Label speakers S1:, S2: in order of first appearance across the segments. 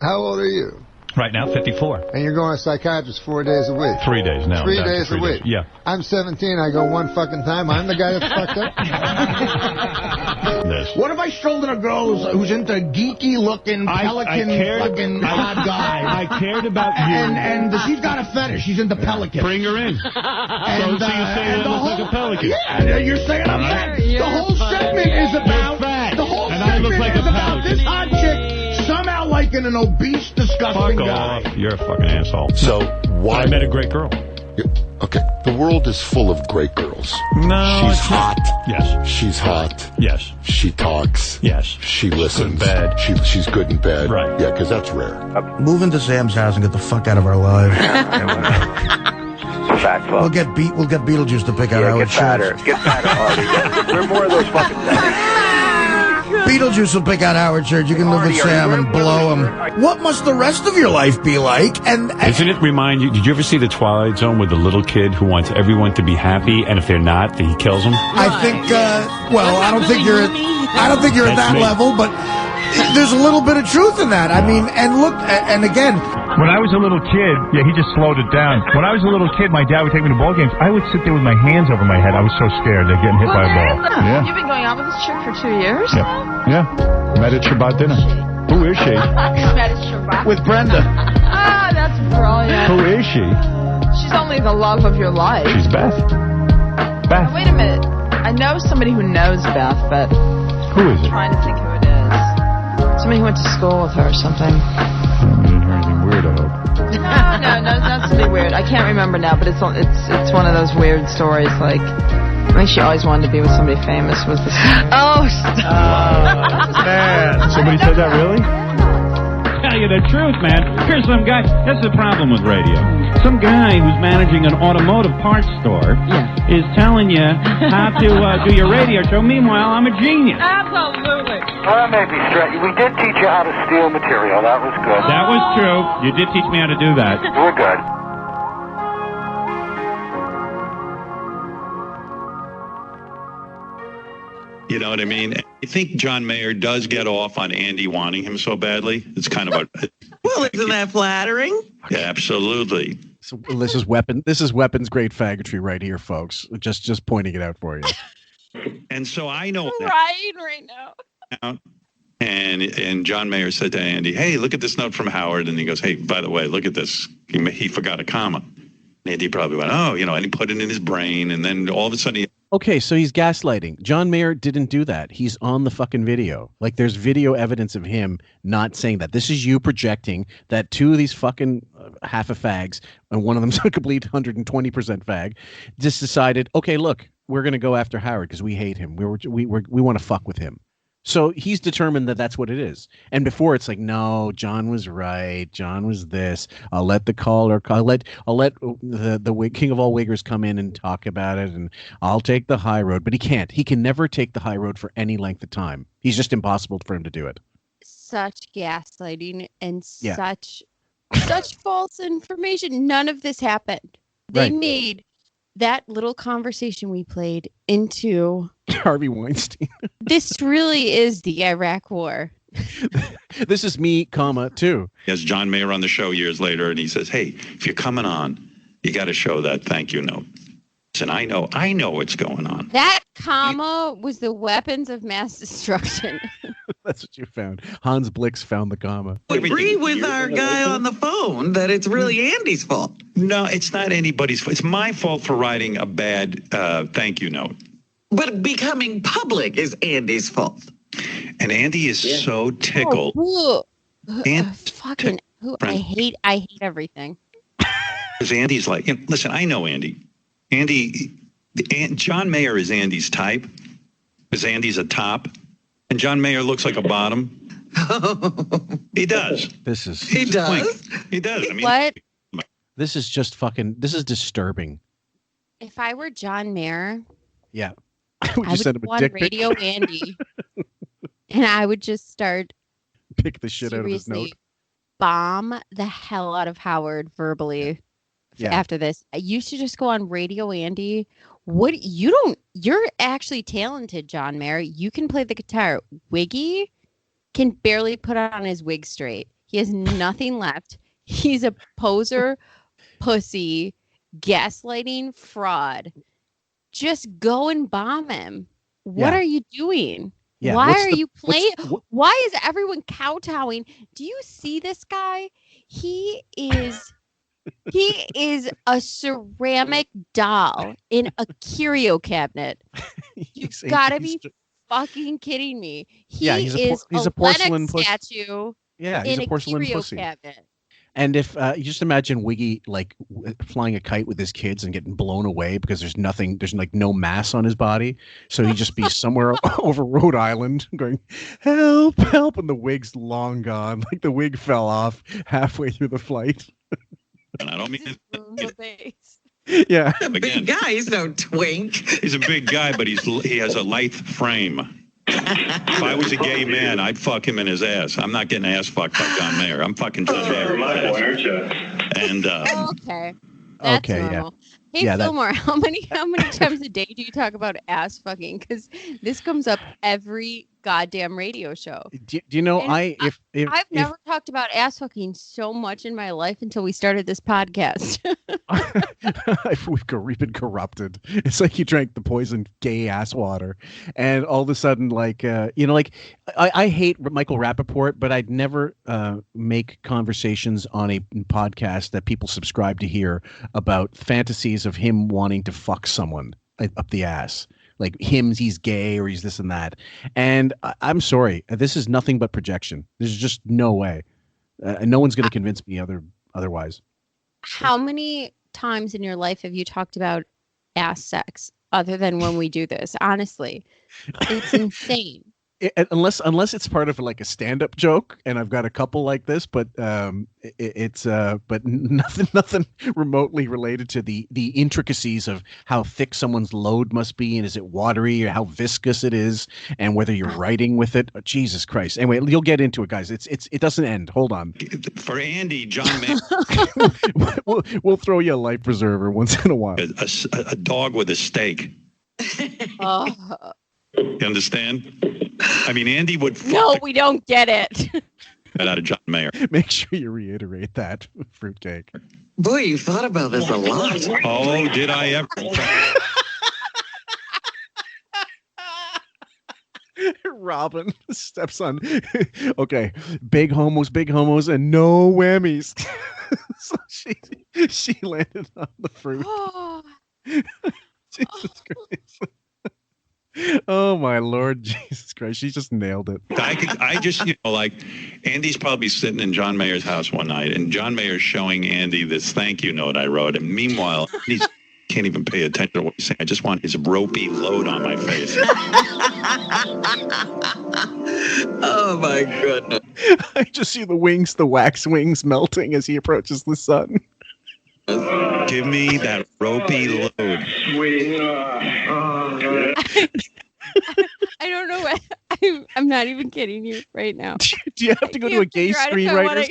S1: How old are you?
S2: Right now, 54.
S1: And you're going to a psychiatrist 4 days a week?
S2: 3 days now.
S1: 3 days a week?
S2: Yeah.
S1: I'm 17. I go one fucking time. I'm the guy that's fucked up.
S3: What if I strolled in a girl who's into geeky-looking, pelican-fucking odd guy?
S2: I cared about you.
S3: And she's got a fetish. She's into pelicans.
S2: Bring her in. So you're saying I look like a pelican?
S3: Yeah, you're saying I'm fat. The whole segment is about... The whole segment is about this hot chick somehow liking an obese, disgusting guy.
S2: Off. You're a fucking asshole.
S4: So why...
S2: I met a great girl.
S4: Okay, the world is full of great girls.
S2: No.
S4: She's hot.
S2: Yes.
S4: She's hot.
S2: Yes.
S4: She talks.
S2: Yes.
S4: She listens.
S2: Good in bed.
S4: She's good in bed.
S2: Right.
S4: Yeah, because that's rare.
S5: Move into Sam's house and get the fuck out of our lives.
S6: We'll
S5: get Beetlejuice to pick out our shirts.
S6: Get fatter, Artie. We're more of those fucking things.
S5: Beetlejuice will pick out Howard Church. You can live with Sam and blow him. What must the rest of your life be like? And
S2: doesn't it remind you? Did you ever see the Twilight Zone with the little kid who wants everyone to be happy, and if they're not, then he kills them?
S5: I think. Well, I don't think you're at that level, but there's a little bit of truth in that. I mean, and look, and again.
S7: When I was a little kid, yeah, he just slowed it down. When I was a little kid, my dad would take me to ball games. I would sit there with my hands over my head. I was so scared of getting hit by a ball. Yeah.
S8: You've been going out with this chick for 2 years?
S7: Yeah. Met at Shabbat dinner. Who is she?
S8: Met at Shabbat?
S7: With Brenda.
S8: Ah, that's brilliant.
S7: Who is she?
S8: She's only the love of your life.
S7: She's Beth. Beth.
S8: Now, wait a minute. I know somebody who knows Beth, but...
S7: Who is it?
S8: I'm trying to think who it is. Somebody who went to school with her or something.
S7: Anything weird, I hope.
S8: No, not something weird. I can't remember now, but it's one of those weird stories. Like, I think she always wanted to be with somebody famous. Was this? Oh, stop!
S7: Man, somebody said that really?
S9: Tell you the truth, man. Here's some guy. That's the problem with radio. Some guy who's managing an automotive parts store is telling you how to do your radio show. Meanwhile, I'm a genius.
S8: Absolutely.
S6: Well, that may be straight. We did teach you how to steal material. That was good.
S9: That was true. You did teach me how to do that.
S6: We're good.
S10: You know what I mean? I think John Mayer does get off on Andy wanting him so badly. It's kind of a...
S11: Well, isn't that flattering?
S10: Yeah, absolutely.
S12: So this is weapons grade faggotry right here, folks. Just pointing it out for you.
S10: And so I know that.
S8: Right now.
S10: And John Mayer said to Andy, "Hey, look at this note from Howard." And he goes, "Hey, by the way, look at this. He forgot a comma." And Andy probably went, "Oh, and he put it in his brain." And then all of a sudden
S12: Okay, so he's gaslighting. John Mayer didn't do that. He's on the fucking video. Like, there's video evidence of him not saying that. This is you projecting that two of these fucking half a fags, and one of them's a complete 120% fag, just decided, okay, look, we're going to go after Howard because we hate him. We want to fuck with him. So he's determined that that's what it is. And before it's like, no, John was right. John was this. I'll let the caller. I'll let the king of all wiggers come in and talk about it, and I'll take the high road. But he can't. He can never take the high road for any length of time. He's just impossible for him to do it.
S13: Such gaslighting and such false information. None of this happened. They made that little conversation we played into
S12: Harvey Weinstein.
S13: This really is the Iraq War.
S12: This is me, too.
S10: he has John Mayer on the show years later, and he says, "Hey, if you're coming on, you got to show that thank you note." And I know what's going on.
S13: That comma was the weapons of mass destruction.
S12: That's what you found. Hans Blix found the comma.
S11: I agree with our guy on the phone that it's really Andy's fault.
S10: No, it's not anybody's fault. It's my fault for writing a bad thank you note.
S11: But becoming public is Andy's fault.
S10: And Andy is so tickled.
S13: I hate everything.
S10: Because Andy's like, listen, I know Andy. John Mayer is Andy's type. Because Andy's a top. And John Mayer looks like a bottom. He does.
S11: He does?
S10: He does. I mean,
S13: what?
S12: This is just this is disturbing.
S13: If I were John Mayer,
S12: I
S13: would go on Radio Andy, and I would just start
S12: pick the shit out of his note,
S13: bomb the hell out of Howard verbally. After this, you should just go on Radio Andy. You're actually talented, John Mayer. You can play the guitar. Wiggy can barely put on his wig straight. He has nothing left. He's a poser, pussy, gaslighting fraud. Just go and bomb him. What are you doing?
S12: Yeah,
S13: Why are you playing? Why is everyone kowtowing? Do you see this guy? He is a ceramic doll in a curio cabinet. You've got to be fucking kidding me. He's a porcelain statue.
S12: Yeah, he's
S13: in
S12: a porcelain
S13: curio
S12: pussy.
S13: Cabinet.
S12: And if you just imagine Wiggy like flying a kite with his kids and getting blown away because there's like no mass on his body, so he'd just be somewhere over Rhode Island going, "Help, help!" and the wig's long gone. Like the wig fell off halfway through the flight.
S10: And I don't mean
S12: yeah,
S11: big guy. He's no twink.
S10: He's a big guy, but he has a lithe frame. If I was a gay man, I'd fuck him in his ass. I'm not getting ass fucked by John Mayer. I'm fucking John Mayer. And
S13: okay, that's normal. Hey, Fillmore, how many times a day do you talk about ass fucking? Because this comes up every goddamn radio show.
S12: Do you know
S13: I've never talked about ass fucking so much in my life until we started this podcast.
S12: We've been corrupted. It's like you drank the poison gay ass water, and all of a sudden, I hate Michael Rappaport, but I'd never make conversations on a podcast that people subscribe to hear about fantasies of him wanting to fuck someone up the ass. Like he's gay or he's this and that. And I'm sorry, this is nothing but projection. There's just no way. No one's going to convince me otherwise.
S13: How many times in your life have you talked about ass sex other than when we do this? Honestly, it's insane.
S12: Unless it's part of like a stand-up joke, and I've got a couple like this, but but nothing remotely related to the intricacies of how thick someone's load must be, and is it watery, or how viscous it is, and whether you're writing with it. Oh, Jesus Christ! Anyway, you'll get into it, guys. It doesn't end. Hold on.
S10: For Andy, John Mayer,
S12: we'll throw you a life preserver once in a while.
S10: A dog with a steak. You understand? I mean, Andy would fuck.
S13: No, we don't get it.
S10: Out of John Mayer.
S12: Make sure you reiterate that, fruitcake.
S11: Boy, you thought about this a lot.
S10: Oh, did I ever?
S12: Robin, stepson. Okay, big homos, and no whammies. So she landed on the fruit. Jesus Christ. Oh my Lord, Jesus Christ! She just nailed it.
S10: I just like Andy's probably sitting in John Mayer's house one night, and John Mayer's showing Andy this thank you note I wrote, and meanwhile he can't even pay attention to what he's saying. I just want his ropey load on my face.
S11: Oh my goodness!
S12: I just see the wax wings melting as he approaches the sun.
S10: Give me that ropey load.
S13: I don't know what I'm not even kidding you right now.
S12: Do you have to go to a gay screenwriter's?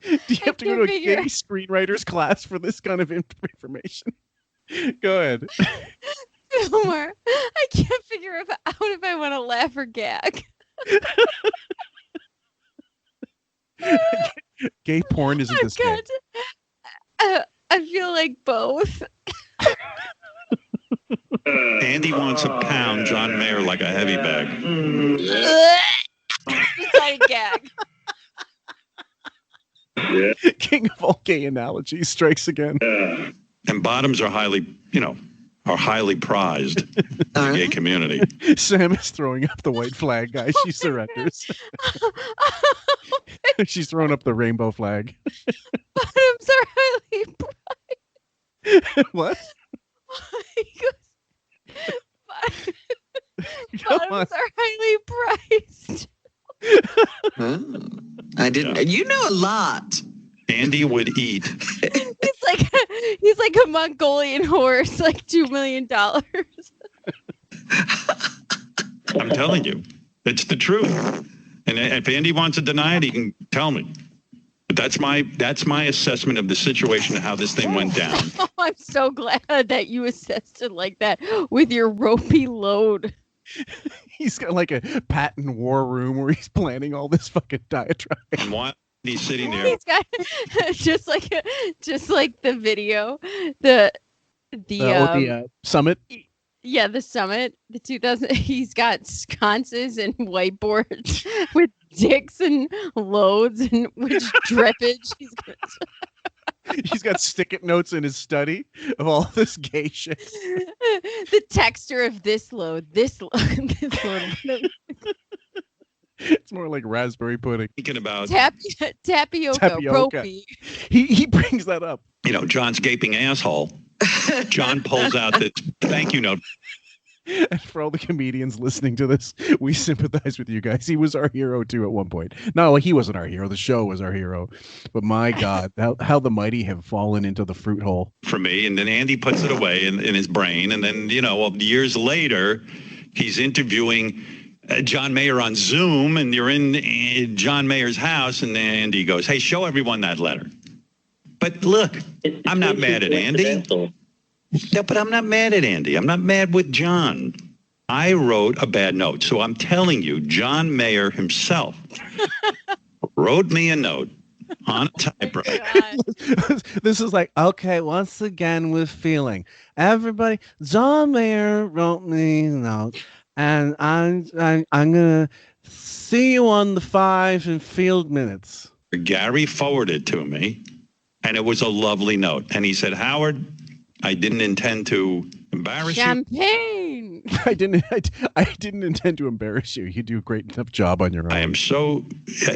S12: Do you have to go to a gay screenwriter's class for this kind of information? Go ahead.
S13: Fillmore, I can't figure out if I want to laugh or gag.
S12: Gay porn isn't this gay.
S13: I feel like both.
S10: Andy wants a pound, John Mayer like a heavy bag.
S13: Decided gag.
S12: King of all gay analogies strikes again.
S10: And bottoms are highly prized in the gay community.
S12: Sam is throwing up the white flag, guys. She surrenders. She's throwing up the rainbow flag.
S13: Bottoms are highly prized.
S12: What?
S13: Bottoms are highly priced.
S11: I didn't. You know a lot.
S10: Andy would eat.
S13: He's like a Mongolian horse, like $2 million.
S10: I'm telling you, it's the truth. And if Andy wants to deny it, he can tell me. But that's my assessment of the situation and how this thing went down.
S13: Oh, I'm so glad that you assessed it like that with your ropey load.
S12: He's got like a patent war room where he's planning all this fucking diatribe.
S10: And He's sitting there.
S13: He's got just like the video, the
S12: summit.
S13: Yeah, the summit, the 2000. He's got sconces and whiteboards with dicks and loads and which drippage.
S12: He's got stick-it notes in his study of all this gay shit.
S13: The texture of this load, this load.
S12: It's more like raspberry pudding.
S10: Thinking about
S13: tapioca. Ropey.
S12: He brings that up.
S10: You know, John's gaping asshole. John pulls out this thank you note.
S12: And for all the comedians listening to this, we sympathize with you guys. He was our hero too at one point. No, he wasn't our hero. The show was our hero. But my God, how the mighty have fallen into the fruit hole.
S10: For me, and then Andy puts it away in his brain. And then, years later, he's interviewing John Mayer on Zoom, and you're in John Mayer's house, and Andy goes, hey, show everyone that letter. But look, I'm not mad at Andy. No, but I'm not mad at Andy. I'm not mad with John. I wrote a bad note. So I'm telling you, John Mayer himself wrote me a note on a typewriter.
S12: This is like, okay, once again with feeling. Everybody, John Mayer wrote me a note, and I'm going to see you on the 5 and field minutes.
S10: Gary forwarded to me, and it was a lovely note. And he said, Howard, I didn't intend to embarrass
S13: Champagne.
S12: I didn't intend to embarrass you. You do a great enough job on your own.
S10: I am so,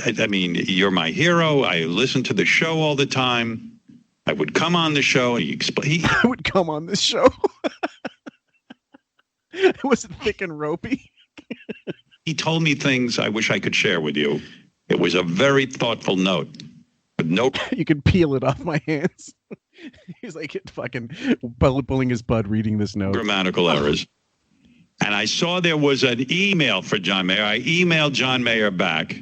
S10: I mean, you're my hero. I listen to the show all the time. I would come on the show and
S12: I would come on this show. It was thick and ropey.
S10: He told me things I wish I could share with you. It was a very thoughtful note. With no,
S12: you could peel it off my hands. He's like fucking pulling his bud reading this note.
S10: Grammatical errors. And I saw there was an email for John Mayer. I emailed John Mayer back,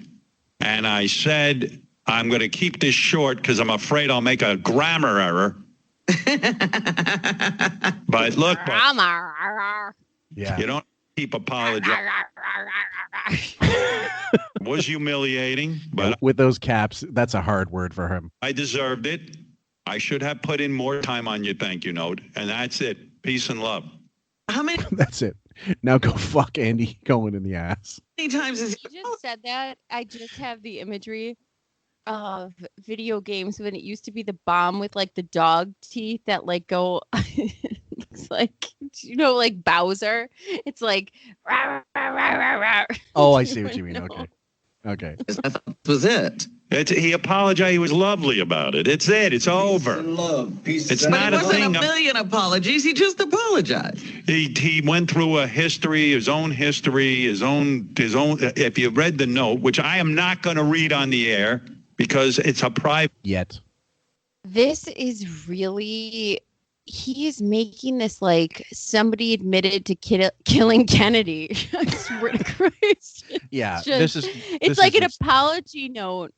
S10: and I said, I'm going to keep this short because I'm afraid I'll make a grammar error. But look,
S12: yeah,
S10: you don't keep apologizing. It was humiliating, but
S12: with those caps, that's a hard word for him.
S10: I deserved it. I should have put in more time on your thank you note, and that's it. Peace and love.
S11: How many?
S12: That's it. Now go fuck Andy Cohen in the ass.
S11: How many times has
S13: You just said that. I just have the imagery of video games when it used to be the bomb with like the dog teeth that like go. Looks like like Bowser. It's like. Rah, rah, rah, rah, rah.
S12: Oh, I see what you mean. Okay.
S11: I thought this was it.
S10: He apologized. He was lovely about it. It's it. It's over. It's not a thing.
S11: It wasn't a million apologies. He just apologized.
S10: He went through a history, his own history, his own. If you read the note, which I am not going to read on the air because it's a private.
S12: Yet.
S13: This is really. He is making this like somebody admitted to killing Kennedy. I swear to Christ.
S12: Yeah,
S13: it's like an apology note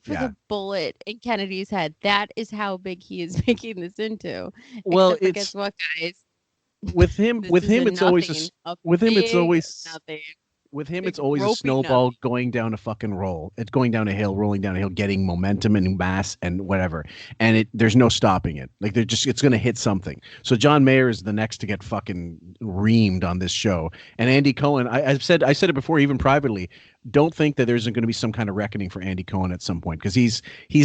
S13: for the bullet in Kennedy's head. That is how big he is making this into.
S12: Well,
S13: guess what, guys?
S12: With him, it's always
S13: nothing.
S12: With him, it's always a snowball going down a fucking roll. It's going down a hill, rolling down a hill, getting momentum and mass and whatever. And there's no stopping it. Like it's going to hit something. So John Mayer is the next to get fucking reamed on this show. And Andy Cohen, I said it before, even privately. Don't think that there's going to be some kind of reckoning for Andy Cohen at some point because he's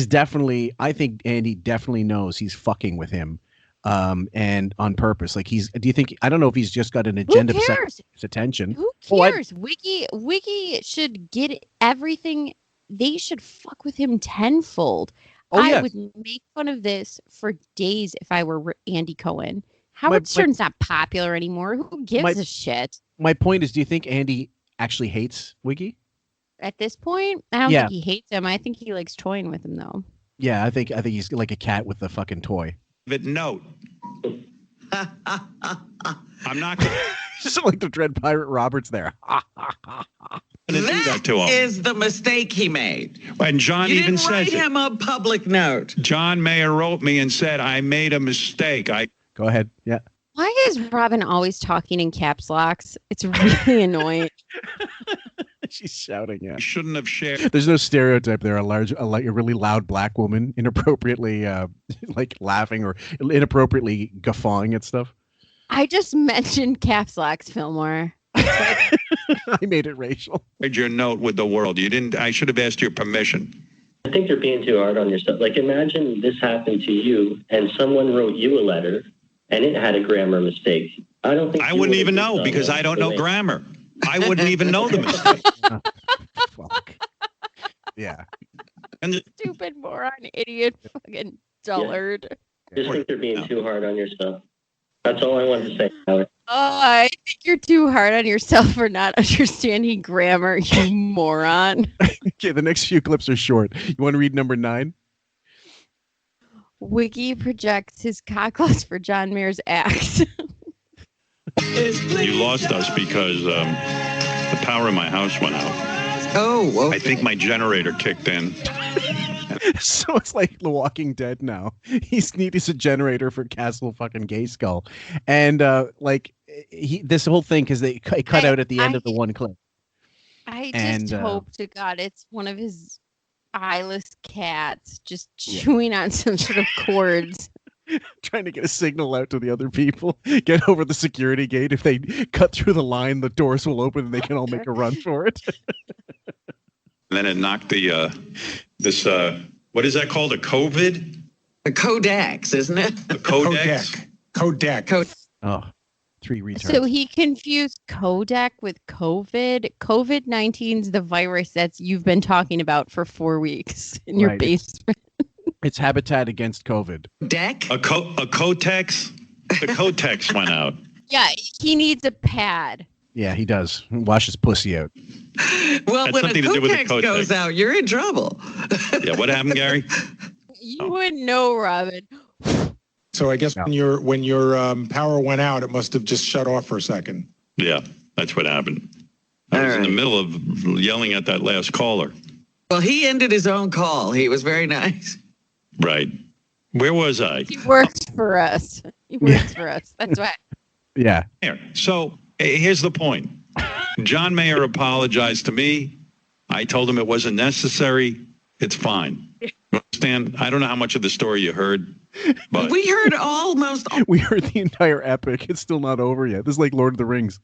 S12: definitely. I think Andy definitely knows he's fucking with him. And on purpose. Like do you think, I don't know if he's just got an agenda to set his attention.
S13: Who cares? Wiki should get everything. They should fuck with him tenfold. I would make fun of this for days if I were Andy Cohen. Howard Stern's not popular anymore. Who gives a shit?
S12: My point is, do you think Andy actually hates Wiki?
S13: At this point, I don't think he hates him. I think he likes toying with him though.
S12: Yeah, I think he's like a cat with a fucking toy.
S10: But note. I'm not going to.
S12: Just like the Dread Pirate Roberts there.
S11: That is the mistake he made.
S10: And John even says
S11: write him a public note.
S10: John Mayer wrote me and said, I made a mistake.
S12: Go ahead. Yeah.
S13: Why is Robin always talking in caps locks? It's really annoying.
S12: She's shouting. Yeah.
S10: You shouldn't have shared.
S12: There's no stereotype there. A really loud black woman inappropriately like laughing or inappropriately guffawing at stuff.
S13: I just mentioned caps locks, Fillmore.
S12: I made it racial.
S10: Your note with the world. You didn't. I should have asked your permission.
S14: I think you're being too hard on yourself. Like, imagine this happened to you and someone wrote you a letter and it had a grammar mistake. I don't think
S10: I wouldn't even know because I don't know grammar. I wouldn't even know the mistake.
S12: Fuck. Yeah.
S10: And
S13: Stupid moron, idiot, fucking dullard.
S14: Just think you're being too hard on yourself. That's all I wanted to say, Howard.
S13: Oh, I think you're too hard on yourself for not understanding grammar, you moron.
S12: Okay, the next few clips are short. You want to read number 9?
S13: Wiki projects his cockless for John Mayer's act.
S10: you lost us because the power in my house went out.
S11: Oh, okay.
S10: I think my generator kicked in.
S12: So it's like The Walking Dead now. He needs a generator for Castle fucking Gay Skull. And this whole thing, because they cut out at the end of the one clip.
S13: I just hope to God it's one of his eyeless cats just chewing on some sort of cords.
S12: Trying to get a signal out to the other people. Get over the security gate. If they cut through the line, the doors will open and they can all make a run for it.
S10: And then it knocked the what is that called? A COVID?
S11: A Codex, isn't it?
S10: A Codex?
S3: Codec.
S12: Oh, 3 retards.
S13: So he confused Codec with COVID. COVID-19's the virus you've been talking about for 4 weeks in your basement.
S12: It's habitat against COVID.
S11: Deck?
S10: A Cotex? The Cotex went out.
S13: Yeah, he needs a pad.
S12: Yeah, he does. Wash his pussy out.
S11: Well,
S10: That's
S11: when a
S10: something to do with the
S11: Codex goes
S10: Codex.
S11: out, you're in trouble.
S10: Yeah, what happened, Gary?
S13: You wouldn't know, Robin.
S3: So I guess when your power went out, it must have just shut off for a second.
S10: Yeah, that's what happened. I was in the middle of yelling at that last caller.
S11: Well, he ended his own call. He was very nice.
S10: Right. Where was I?
S13: He works for us. He works for us. That's why.
S12: Yeah.
S10: So here's the point. John Mayer apologized to me. I told him it wasn't necessary. It's fine. Understand? I don't know how much of the story you heard, but
S11: we heard almost.
S12: We heard the entire epic. It's still not over yet. This is like Lord of the Rings.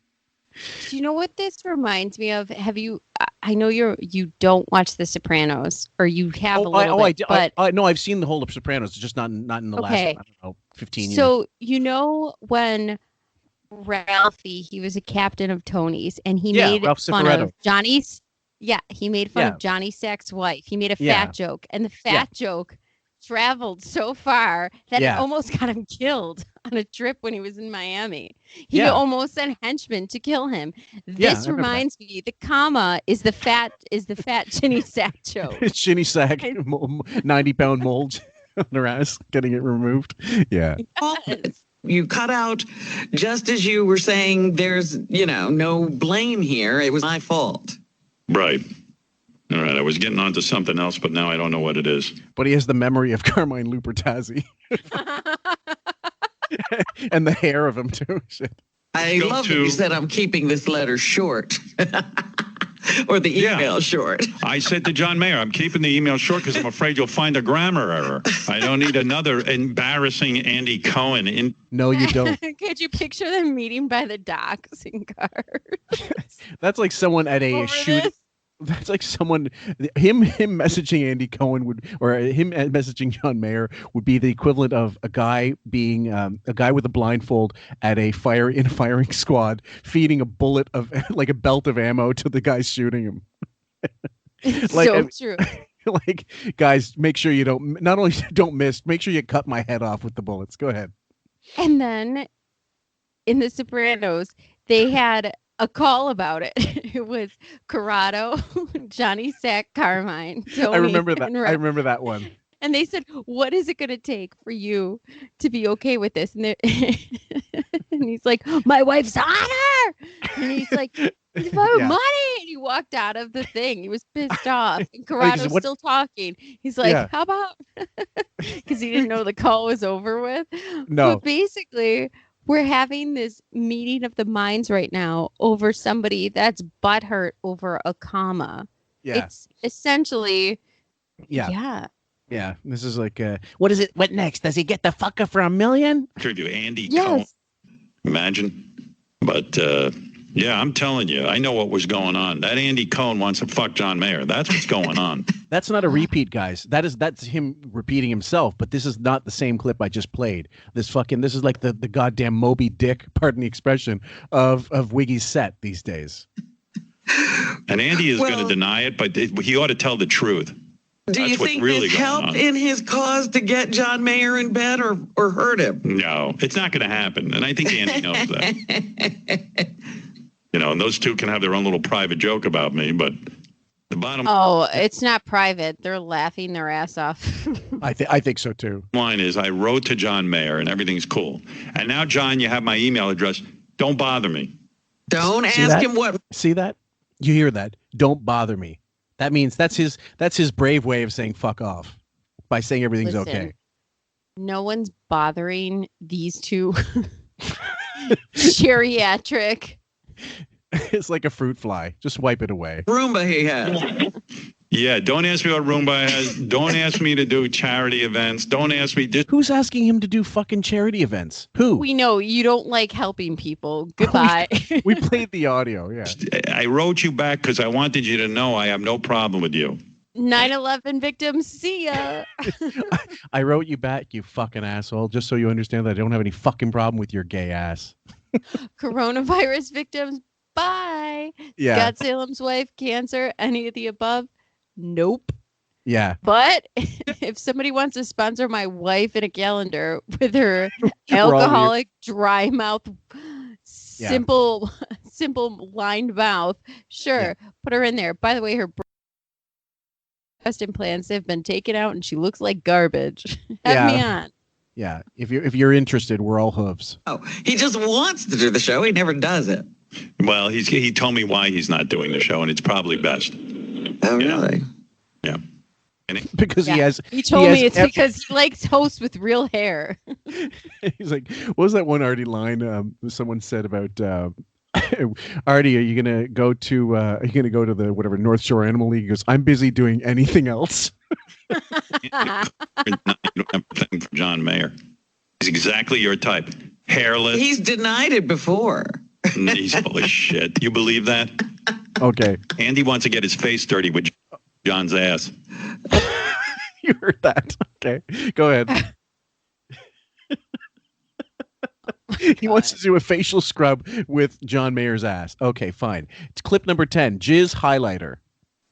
S13: Do you know what this reminds me of? Have you? I know you don't watch The Sopranos, or you have a little bit.
S12: But no, I've seen the whole of Sopranos, just not in the last, I don't know, 15 years.
S13: So you know when Ralphie, he was a captain of Tony's, and he made fun of Johnny's. Yeah, he made fun of Johnny Sack's wife. He made a fat joke, and the fat joke traveled so far that it almost got him killed on a trip when he was in Miami. He almost sent henchmen to kill him. This reminds me, the comma is the fat Ginny Sack joke.
S12: Ginny Sack, 90-pound mold on her ass, getting it removed. Yeah.
S11: You cut out just as you were saying there's, no blame here. It was my fault.
S10: Right. All right. I was getting onto something else, but now I don't know what it is.
S12: But he has the memory of Carmine Lupertazzi. And the hair of him, too. Shit.
S11: I love that you said I'm keeping this letter short. Or the email short.
S10: I said to John Mayer, I'm keeping the email short because I'm afraid you'll find a grammar error. I don't need another embarrassing Andy Cohen.
S12: No, you don't.
S13: Could you picture them meeting by the docks in cars?
S12: That's like someone at a shoot. That's like someone, him messaging Andy Cohen or him messaging John Mayer would be the equivalent of a guy being a guy with a blindfold at a firing squad, feeding a bullet of like a belt of ammo to the guy shooting him.
S13: So true.
S12: Like, guys, make sure you not only don't miss, make sure you cut my head off with the bullets. Go ahead.
S13: And then in The Sopranos, they had a call about it. It was Corrado, Johnny Sack, Carmine, Tony,
S12: I remember that.
S13: and
S12: I remember that one.
S13: And they said, "What is it going to take for you to be okay with this?" And, and he's like, "My wife's honor." And he's like, "It's about money." And he walked out of the thing. He was pissed off. And Corrado's still talking. He's like, "How about?" Because he didn't know the call was over with.
S12: No.
S13: But basically, we're having this meeting of the minds right now over somebody that's butthurt over a comma.
S12: Yeah.
S13: It's essentially.
S12: Yeah. Yeah. This is like, what is it? What next? Does he get the fucker for $1 million?
S10: Interview Andy
S13: Yes.
S10: Cohen. Imagine. But yeah, I'm telling you, I know what was going on. That Andy Cohen wants to fuck John Mayer. That's what's going on.
S12: That's not a repeat, guys. That's him repeating himself, but this is not the same clip I just played. This is like the goddamn Moby Dick, pardon the expression, of Wiggy's set these days.
S10: And Andy is going to deny it, but he ought to tell the truth.
S11: Do you think
S10: really
S11: this helped
S10: on.
S11: in his cause to get John Mayer in bed or hurt him?
S10: No, it's not going to happen. And I think Andy knows that. You know, and those two can have their own little private joke about me, but the bottom
S13: It's not private. They're laughing their ass off.
S12: I think so too.
S10: Line is, I wrote to John Mayer and everything's cool. And now, John, you have my email address. Don't bother me.
S11: Don't ask him what.
S12: See that? You hear that? Don't bother me. That means that's his brave way of saying fuck off by saying everything's okay.
S13: No one's bothering these two geriatric.
S12: It's like a fruit fly. Just wipe it away.
S11: Roomba he has.
S10: Yeah, don't ask me what Roomba has. Don't ask me to do charity events. Don't ask me.
S12: Who's asking him to do fucking charity events? Who?
S13: We know you don't like helping people. Goodbye.
S12: We played the audio, yeah.
S10: I wrote you back because I wanted you to know I have no problem with you.
S13: 9/11 victims, see ya.
S12: I wrote you back, you fucking asshole, just so you understand that I don't have any fucking problem with your gay ass.
S13: Coronavirus victims, bye.
S12: Yeah.
S13: Scott Salem's wife, cancer, any of the above? Nope.
S12: Yeah.
S13: But if somebody wants to sponsor my wife in a calendar with her alcoholic, dry mouth, simple lined mouth, sure, put her in there. By the way, her breast implants have been taken out and she looks like garbage. Have me on.
S12: Yeah. If you're interested, we're all hooves.
S11: Oh, he just wants to do the show. He never does it.
S10: Well, he told me why he's not doing the show, and it's probably best.
S11: Oh, really?
S10: Yeah.
S12: Because
S13: he told me it's because he likes hosts with real hair.
S12: He's like, what was that one Artie line someone said about Artie, are you gonna go to the whatever North Shore Animal League? He goes, I'm busy doing anything else.
S10: You don't have a thing for John Mayer. He's exactly your type. Hairless.
S11: He's denied it before.
S10: He's full of shit. You believe that?
S12: Okay.
S10: Andy wants to get his face dirty with John's ass.
S12: You heard that. Okay. Go ahead. He wants to do a facial scrub with John Mayer's ass. Okay, fine. It's clip number 10, Jizz highlighter.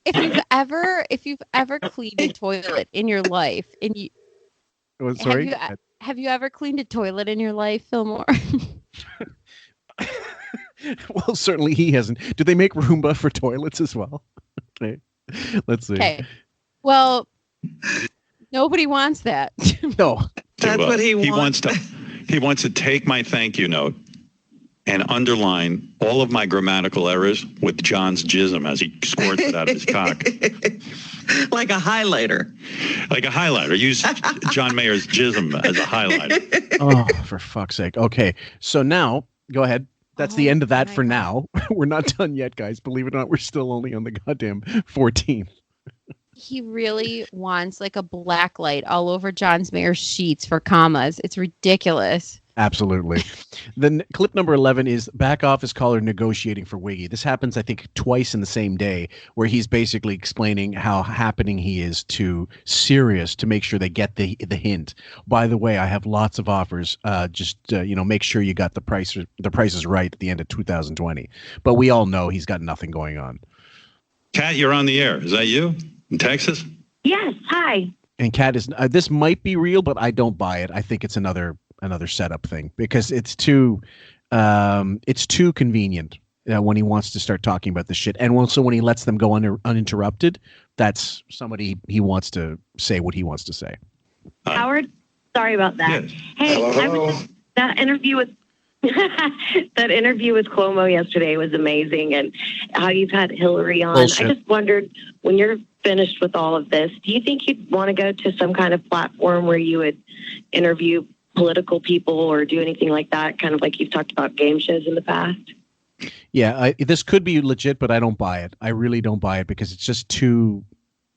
S13: If you've ever cleaned a toilet in your life, and you have you ever cleaned a toilet in your life, Fillmore?
S12: Well, certainly he hasn't. Do they make Roomba for toilets as well? Okay, let's see.
S13: Okay, well, nobody wants that.
S12: No,
S11: that's what he wants.
S10: He wants to take my thank you note and underline all of my grammatical errors with John's jism as he squirts it out of his cock.
S11: Like a highlighter.
S10: Like a highlighter. Use John Mayer's jism as a highlighter.
S12: Oh, for fuck's sake. Okay, so now, go ahead. That's the end of that for now. We're not done yet, guys. Believe it or not, we're still only on the goddamn 14th.
S13: He really wants like a black light all over John Mayer's sheets for commas. It's ridiculous.
S12: Absolutely. Then clip number 11 is back office caller negotiating for Wiggy. This happens, I think, twice in the same day, where he's basically explaining how happening he is to Sirius to make sure they get the hint. By the way, I have lots of offers. Just make sure you got the prices right at the end of 2020. But we all know he's got nothing going on.
S10: Kat, you're on the air. Is that you in Texas?
S15: Yes. Hi.
S12: And Kat is. This might be real, but I don't buy it. I think it's another setup thing because it's too convenient when he wants to start talking about this shit, and also when he lets them go uninterrupted. That's somebody he wants to say what he wants to say.
S15: Howard, sorry about that.
S10: Yes.
S15: Hey,
S10: Hello.
S15: That interview with Cuomo yesterday was amazing, and how you've had Hillary on.
S12: Bullshit.
S15: I just wondered, when you're finished with all of this, do you think you'd want to go to some kind of platform where you would interview political people or do anything like that, kind of like you've talked about game shows in the past?
S12: Yeah, this could be legit, but I don't buy it. I really don't buy it because it's just too.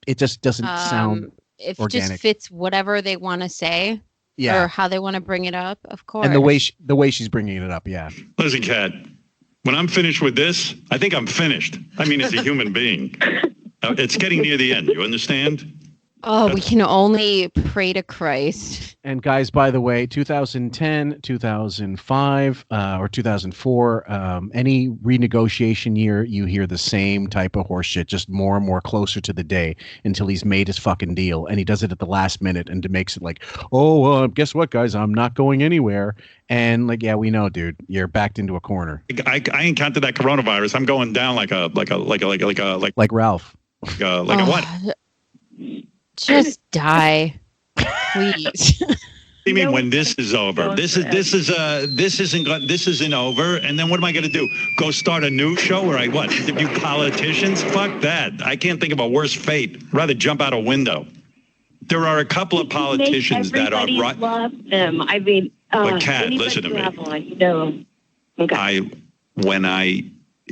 S12: It just doesn't sound
S13: If it
S12: organic.
S13: just fits whatever they want to say,
S12: Yeah.
S13: or how they want to bring it up, of course.
S12: And the way she's bringing it up, yeah.
S10: Listen, Kat, when I'm finished with this, I think I'm finished. I mean, as a human being. It's getting near the end. You understand?
S13: Oh, we can only pray to Christ.
S12: And guys, by the way, 2010, 2005, or 2004, any renegotiation year, you hear the same type of horseshit, just more and more closer to the day until he's made his fucking deal. And he does it at the last minute and makes it like, oh, guess what, guys? I'm not going anywhere. And like, yeah, we know, dude, you're backed into a corner.
S10: I encountered that coronavirus. I'm going down like
S12: Ralph.
S10: Like a what?
S13: Just die, please.
S10: You mean when this is over? This isn't over. And then what am I going to do? Go start a new show where I interview politicians? Fuck that. I can't think of a worse fate. Rather jump out a window. There are a couple of politicians that are right.
S15: Love them. I mean,
S10: but Kat, listen to me.
S15: Okay.
S10: When I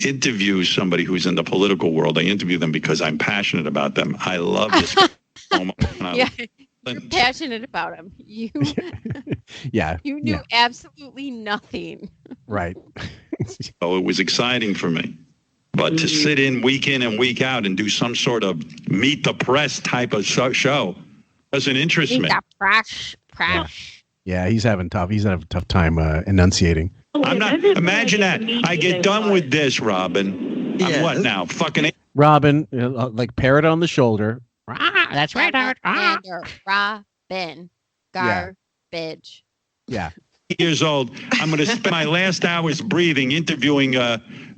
S10: interview somebody who's in the political world, I interview them because I'm passionate about them. I love this.
S13: Yeah, you're passionate about him. You,
S12: yeah,
S13: you knew absolutely nothing.
S12: Right.
S10: So it was exciting for me, but to sit in and week out and do some sort of meet the press type of show doesn't interest me.
S13: Press.
S12: Yeah, he's having a tough time enunciating.
S10: I'm not. Imagine that. I get done with this, Robin. I'm what now? Fucking
S12: Robin, like parrot on the shoulder.
S13: That's right, Robin. Garbage.
S12: Yeah.
S10: Years old. I'm going to spend my last hours breathing interviewing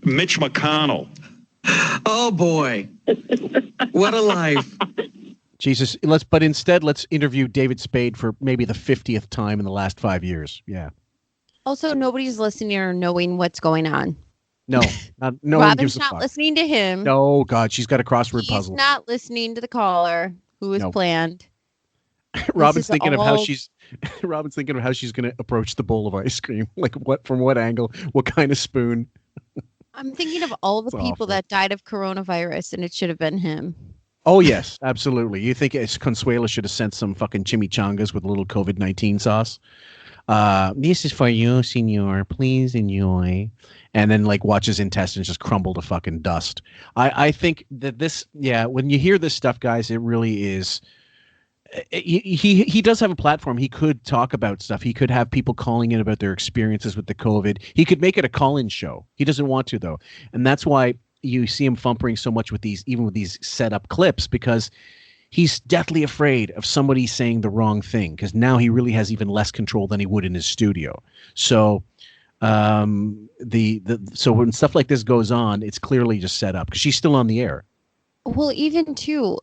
S10: Mitch McConnell.
S11: Oh boy, what a life!
S12: Jesus, but instead let's interview David Spade for maybe the 50th time in the last 5 years. Yeah.
S13: Also, nobody's listening or knowing what's going on.
S12: No, no one gives a fuck.
S13: Robin's not listening to him.
S12: No, God, she's got a crossword puzzle.
S13: He's not listening to the caller who is planned.
S12: Robin's thinking of how she's going to approach the bowl of ice cream. Like from what angle, what kind of spoon?
S13: I'm thinking of all the people that died of coronavirus, and it should have been him.
S12: Oh, yes, absolutely. You think Consuela should have sent some fucking chimichangas with a little COVID-19 sauce? This is for you, senor. Please enjoy. And then watch his intestines just crumble to fucking dust. I think that when you hear this stuff, guys, it really is. He does have a platform. He could talk about stuff. He could have people calling in about their experiences with the COVID. He could make it a call-in show. He doesn't want to, though. And that's why you see him fumpering so much with these set up clips, because he's deathly afraid of somebody saying the wrong thing, because now he really has even less control than he would in his studio. So so when stuff like this goes on, it's clearly just set up because she's still on the air.
S13: Well, even too,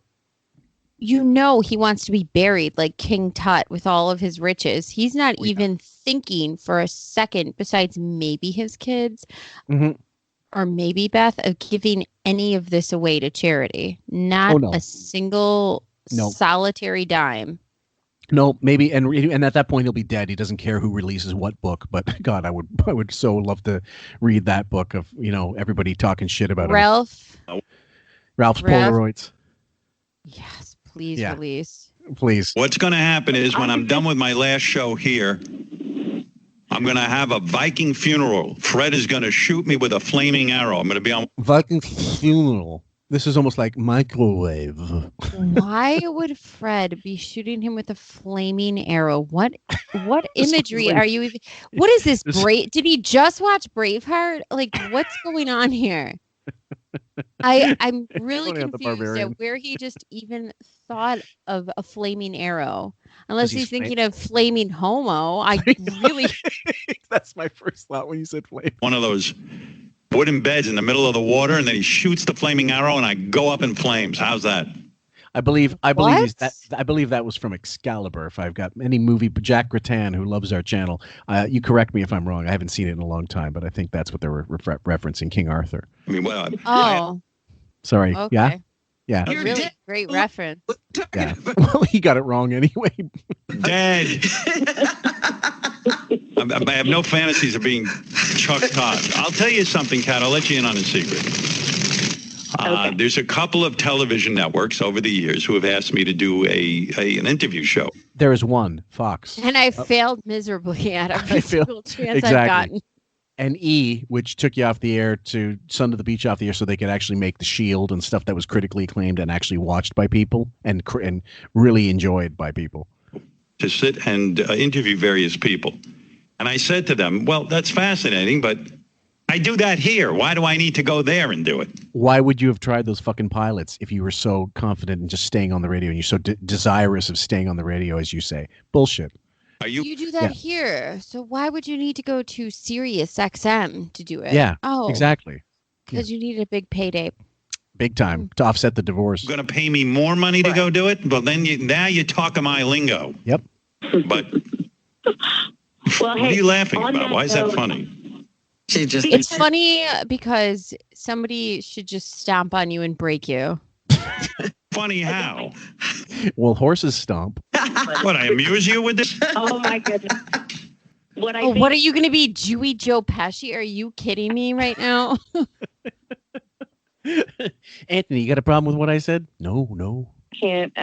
S13: he wants to be buried like King Tut with all of his riches. He's not even thinking for a second, besides maybe his kids or maybe Beth, of giving any of this away to charity. Not a single solitary dime.
S12: No, maybe, and at that point he'll be dead. He doesn't care who releases what book. But God, I would so love to read that book of everybody talking shit about
S13: Ralph's
S12: Polaroids.
S13: Yes, please release.
S12: Please.
S10: What's going to happen is when I'm done with my last show here, I'm going to have a Viking funeral. Fred is going to shoot me with a flaming arrow. I'm going to be on
S12: Viking funeral. This is almost like microwave.
S13: Why would Fred be shooting him with a flaming arrow? What imagery are you even? What is this? Did he just watch Braveheart? Like, what's going on here? I'm really confused at where he just even thought of a flaming arrow. Unless he's thinking of flaming homo. I really.
S12: That's my first thought when you said flame.
S10: one of those wooden beds in the middle of the water, and then he shoots the flaming arrow, and I go up in flames. How's that?
S12: I believe that was from Excalibur. If I've got any movie, Jack Grattan, who loves our channel, you correct me if I'm wrong. I haven't seen it in a long time, but I think that's what they were referencing, King Arthur.
S10: I mean, well,
S13: oh,
S12: sorry,
S13: okay.
S12: yeah. Yeah.
S13: Really great reference.
S12: Yeah. Well, he got it wrong anyway.
S10: Dead. I have no fantasies of being Chuck Todd. I'll tell you something, Kat. I'll let you in on a secret. There's a couple of television networks over the years who have asked me to do an interview show.
S12: There is one, Fox.
S13: And I failed miserably at every single chance I've gotten.
S12: And E, which took you off the air to Son to the Beach off the air so they could actually make The Shield and stuff that was critically acclaimed and actually watched by people and really enjoyed by people.
S10: To sit and interview various people. And I said to them, well, that's fascinating, but I do that here. Why do I need to go there and do it?
S12: Why would you have tried those fucking pilots if you were so confident in just staying on the radio and you're so desirous of staying on the radio, as you say? Bullshit.
S13: You do that here. So why would you need to go to Sirius XM to do it?
S12: Yeah, exactly.
S13: Because you need a big payday.
S12: Big time to offset the divorce.
S10: You're going to pay me more money to go do it? Well, then now you're talking my lingo.
S12: Yep.
S10: But
S15: what
S10: are you laughing about? Why is that funny?
S13: It's funny because somebody should just stomp on you and break you.
S10: Funny how?
S12: Well, horses stomp.
S10: What, I amuse you with this?
S15: Oh, my goodness.
S13: What are you going to be, Jewy Joe Pesci? Are you kidding me right now?
S12: Anthony, you got a problem with what I said? No.
S15: Can't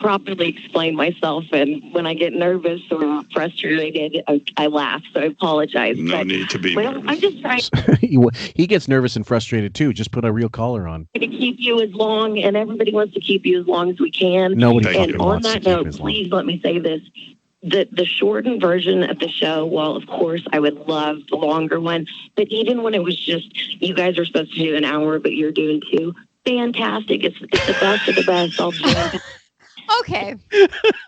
S15: properly explain myself, and when I get nervous or frustrated, I laugh. So I apologize.
S10: No need to be nervous.
S15: I'm just trying
S12: he gets nervous and frustrated too. Just put a real collar on.
S15: to keep you as long, and everybody wants to keep you as long as we can.
S12: Nobody
S15: and
S12: fucking
S15: on
S12: wants
S15: that
S12: to keep
S15: note,
S12: as long.
S15: please let me say this. The shortened version of the show, well, of course, I would love the longer one. But even when it was just, you guys are supposed to do an hour, but you're doing 2, fantastic. It's the best of the best. I'll do it.
S13: Okay.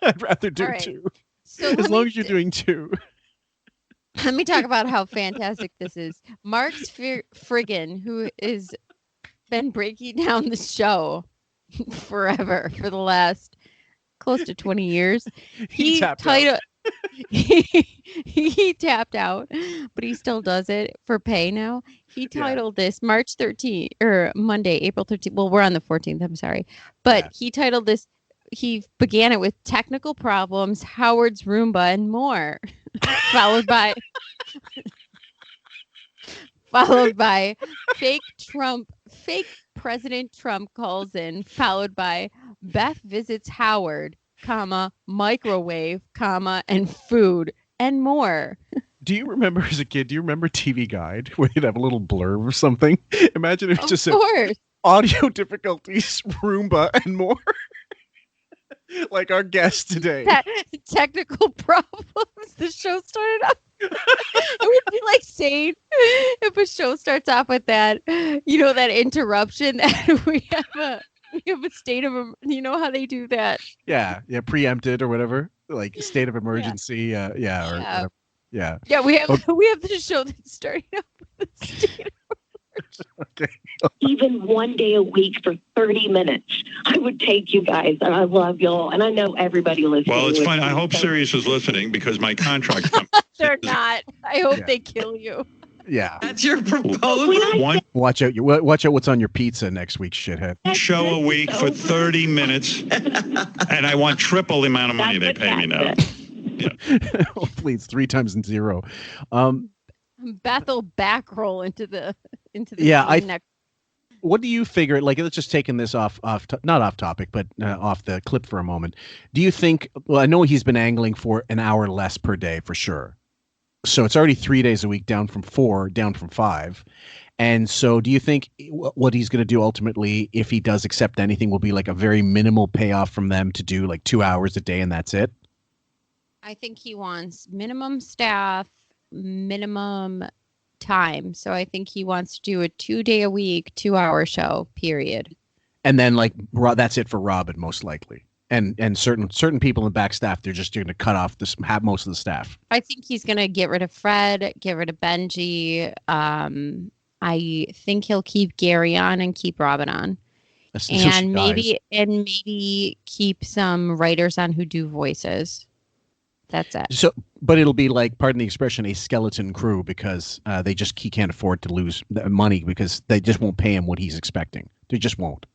S12: I'd rather do
S13: All right.
S12: 2.
S13: So
S12: as long as you're doing 2.
S13: Let me talk about how fantastic this is. Mark's Friggin, who has been breaking down the show forever for the last close to 20 years. He tapped out, but he still does it for pay now. He titled this March 13th or Monday, April 13th. Well, we're on the 14th. I'm sorry. But he titled this, he began it with technical problems, Howard's Roomba, and more, followed by fake President Trump calls in, followed by Beth visits Howard, microwave, and food, and more.
S12: Do you remember as a kid, do you remember TV Guide where you'd have a little blurb or something? Imagine if it just said audio difficulties, Roomba, and more. Like our guest today.
S13: Technical problems. The show started off. It would be like saying if a show starts off with that, that interruption that we have a state of, how they do that.
S12: Yeah, preempted or whatever, like state of emergency. Yeah, we have the show that's starting off with a state of okay.
S15: Even one day a week for 30 minutes. I would take you guys. And I love y'all. And I know everybody listening.
S10: Well, it's fine. I hope Sirius is listening because my contract.
S13: They're not. I hope they kill you.
S12: Yeah.
S11: That's your proposal?
S12: Watch out what's on your pizza next week, shithead.
S10: Show a week for 30 minutes. And I want triple the amount of money they pay me now. Yeah.
S12: Oh, please, 3 times 0.
S13: Bethel back roll into the
S12: what do you figure? Like, let's just taking this not off topic, but off the clip for a moment. Do you think? Well, I know he's been angling for an hour less per day for sure. So it's already 3 days a week, down from 4, down from 5. And so, do you think what he's going to do ultimately, if he does accept anything, will be like a very minimal payoff from them to do like 2 hours a day, and that's it?
S13: I think he wants minimum staff, minimum time. So I think he wants to do a 2-day a week, 2-hour show, period.
S12: And then that's it for Robin, most likely. And certain people in back staff, they're just going to cut off most of the staff.
S13: I think he's going to get rid of Fred, get rid of Benji. I think he'll keep Gary on and keep Robin on. And maybe keep some writers on who do voices. That's it.
S12: So, but it'll be like, pardon the expression, a skeleton crew because he can't afford to lose money because they just won't pay him what he's expecting. They just won't.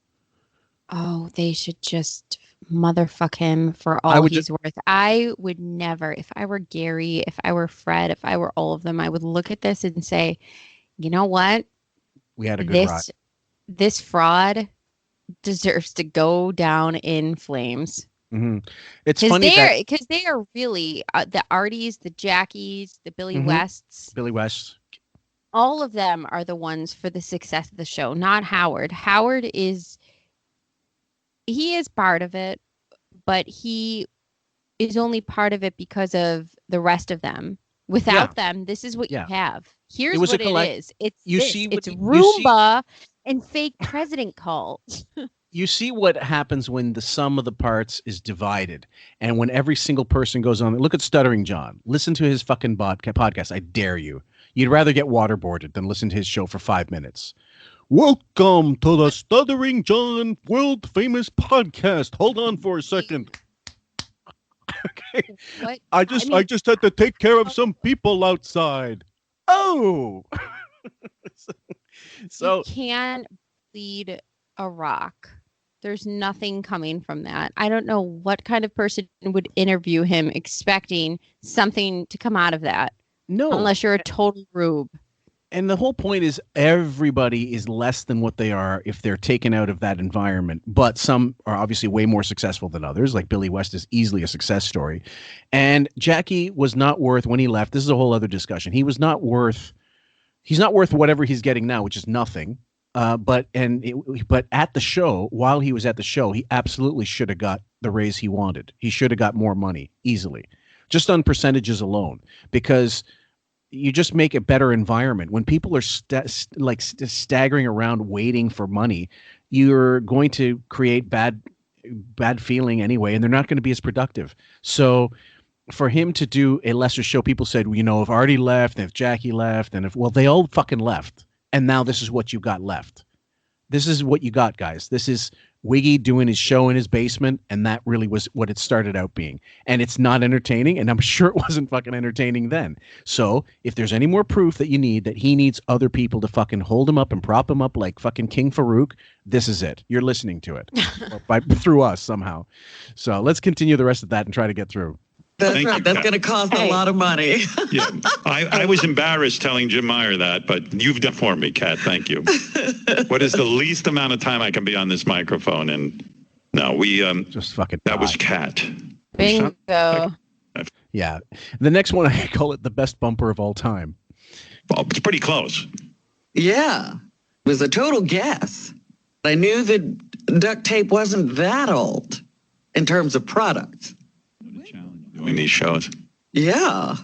S13: Oh, they should just motherfuck him for all he's worth. I would never, if I were Gary, if I were Fred, if I were all of them, I would look at this and say, you know what?
S12: We had a good ride.
S13: This fraud deserves to go down in flames.
S12: Mm-hmm. It's funny
S13: because they are really the Arties, the Jackies, the Billy Wests.
S12: Billy West.
S13: All of them are the ones for the success of the show, not Howard. Howard is part of it, but he is only part of it because of the rest of them. Without them, this is what you have. Here's what it is. It's Roomba and fake president calls.
S12: You see what happens when the sum of the parts is divided, and when every single person goes on. Look at Stuttering John. Listen to his fucking podcast. I dare you. You'd rather get waterboarded than listen to his show for 5 minutes. Welcome to the Stuttering John world famous podcast. Hold on for a second. Okay.
S13: What?
S12: I just had to take care of some people outside. Oh. So
S13: you can't bleed a rock. There's nothing coming from that. I don't know what kind of person would interview him expecting something to come out of that.
S12: No.
S13: Unless you're a total rube.
S12: And the whole point is everybody is less than what they are if they're taken out of that environment. But some are obviously way more successful than others. Like Billy West is easily a success story. And Jackie was not worth, when he left, this is a whole other discussion. He's not worth whatever he's getting now, which is nothing. But at the show, while he was at the show, he absolutely should have got the raise he wanted. He should have got more money easily, just on percentages alone, because you just make a better environment. When people are staggering around waiting for money, you're going to create bad feeling anyway, and they're not going to be as productive. So for him to do a lesser show, people said, if Artie left, if Jackie left, and they all fucking left. And now this is what you got left. This is what you got, guys. This is Wiggy doing his show in his basement, and that really was what it started out being. And it's not entertaining, and I'm sure it wasn't fucking entertaining then. So if there's any more proof that you need that he needs other people to fucking hold him up and prop him up like fucking King Farouk, this is it. You're listening to it through us somehow. So let's continue the rest of that and try to get through.
S11: That's right. That's going to cost a lot of money.
S10: Yeah, I was embarrassed telling Jim Meyer that, but you've done for me, Kat. Thank you. What is the least amount of time I can be on this microphone? And no, we
S12: just fucking.
S10: That was Kat.
S13: Bingo.
S12: Yeah, the next one I call it the best bumper of all time.
S10: Well, it's pretty close.
S11: Yeah, it was a total guess. I knew that duct tape wasn't that old in terms of products.
S10: Doing these shows.
S11: Yeah.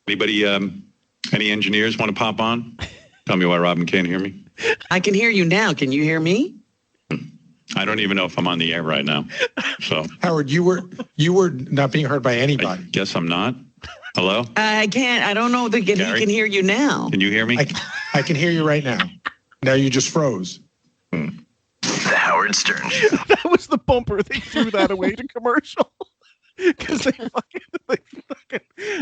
S10: Anybody, any engineers want to pop on? Tell me why Robin can't hear me.
S11: I can hear you now. Can you hear me?
S10: I don't even know if I'm on the air right now. So
S16: Howard, you were not being heard by anybody.
S10: I guess I'm not. Hello?
S11: I can't. I don't know that he can hear you now.
S10: Can you hear me?
S16: I can hear you right now. Now you just froze.
S17: The Howard Stern Show.
S12: That was the bumper. They threw that away to commercial. Because they fucking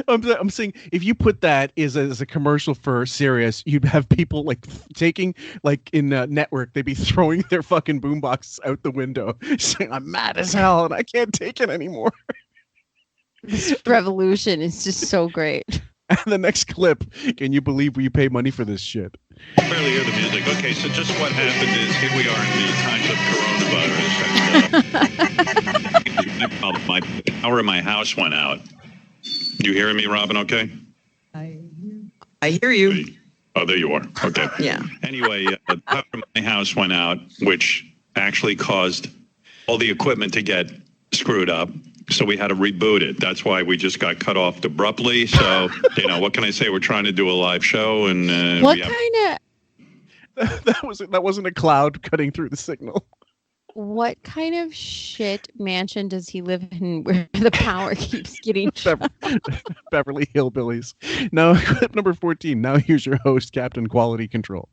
S12: I'm saying if you put that as a commercial for Sirius, you'd have people taking in network, they'd be throwing their fucking boombox out the window, saying I'm mad as hell and I can't take it anymore.
S13: This revolution is just so great.
S12: And the next clip, can you believe we pay money for this shit?
S10: I barely hear the music. Okay, so just what happened is here we are in the times of coronavirus. My power in my house went out. You hearing me, Robin? Okay.
S11: I hear you.
S10: Oh, there you are. Okay.
S11: Yeah.
S10: Anyway, the power in my house went out, which actually caused all the equipment to get screwed up. So we had to reboot it. That's why we just got cut off abruptly. So, what can I say? We're trying to do a live show. And
S13: what kind
S12: of... That wasn't a cloud cutting through the signal.
S13: What kind of shit mansion does he live in where the power keeps getting
S12: Beverly Hillbillies. Now, clip number 14. Now here's your host, Captain Quality Control.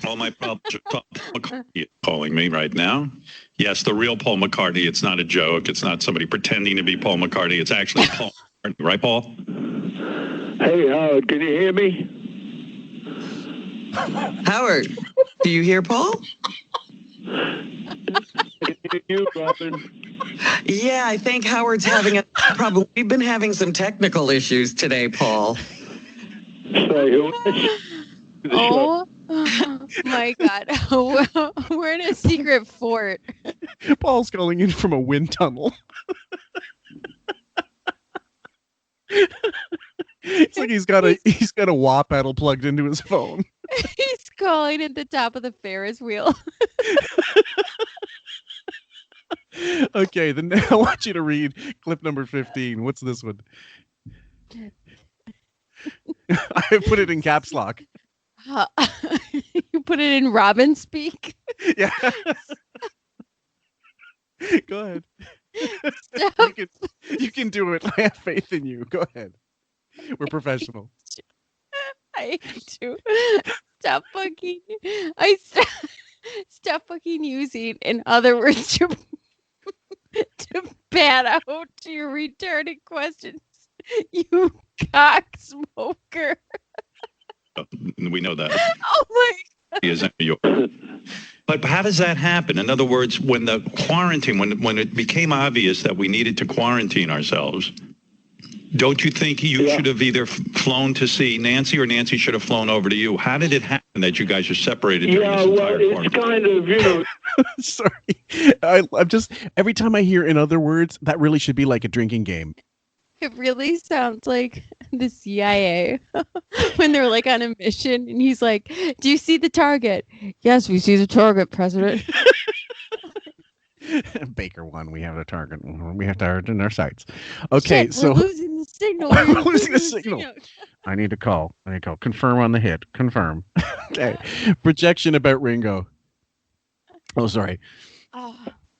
S10: All my problems are Paul McCartney calling me right now. Yes, the real Paul McCartney. It's not a joke. It's not somebody pretending to be Paul McCartney. It's actually Paul McCartney. Right, Paul?
S18: Hey, Howard, can you hear me?
S11: Howard, do you hear Paul?
S18: You, Robin.
S11: Yeah, I think Howard's having a problem. We've been having some technical issues today, Paul.
S13: Oh my God. We're in a secret fort.
S12: Paul's calling in from a wind tunnel. It's like he's got a wah pedal plugged into his phone.
S13: He's calling at the top of the Ferris wheel.
S12: Okay, then I want you to read clip number 15. What's this one? I put it in caps lock.
S13: You put it in Robin speak?
S12: Yeah. Go ahead. You can do it. I have faith in you. Go ahead. We're professional.
S13: I do. Stop fucking using, in other words, to bat out your retarded questions. You cock smoker.
S10: We know that.
S13: Oh my God.
S10: He is yours. But how does that happen? In other words, when the quarantine, when it became obvious that we needed to quarantine ourselves, don't you think you should have either flown to see Nancy or Nancy should have flown over to you? How did it happen that you guys are separated during this entire quarantine?
S18: It's kind of, you know.
S12: Sorry. I'm just, every time I hear in other words, that really should be like a drinking game.
S13: It really sounds like the CIA when they're like on a mission and he's like, do you see the target? Yes, we see the target, President.
S12: Baker won. We have a target. We have to harden our sights. Okay,
S13: Shit,
S12: so
S13: we're losing the signal.
S12: We're losing the signal. I need to call. Confirm on the hit. Confirm. Okay. Projection about Ringo. Oh, sorry.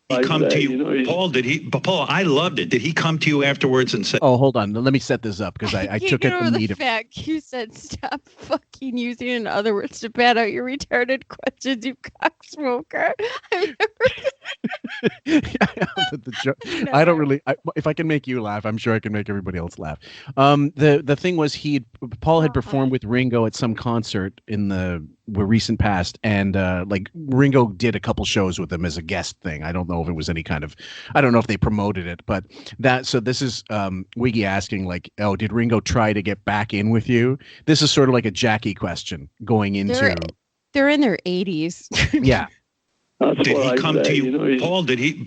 S10: He come to you, Paul? Paul, I loved it. Did he come to you afterwards and say?
S12: Oh, hold on. Let me set this up because I took it
S13: from
S12: the meat of
S13: fact you said stop fucking using, in other words, to bat out your retarded questions, you cocksmoker. I don't really. If I can make you laugh, I'm sure I can make everybody else laugh. The thing was, Paul had performed with Ringo at some concert in the recent past, and like Ringo did a couple shows with him as a guest thing. I don't know if it was any kind of, I don't know if they promoted it, but that. So this is Wiggy asking like, oh, did Ringo try to get back in with you? This is sort of like a Jackie question going into. They're in their 80s.
S12: Yeah.
S10: Did he come to you, Paul?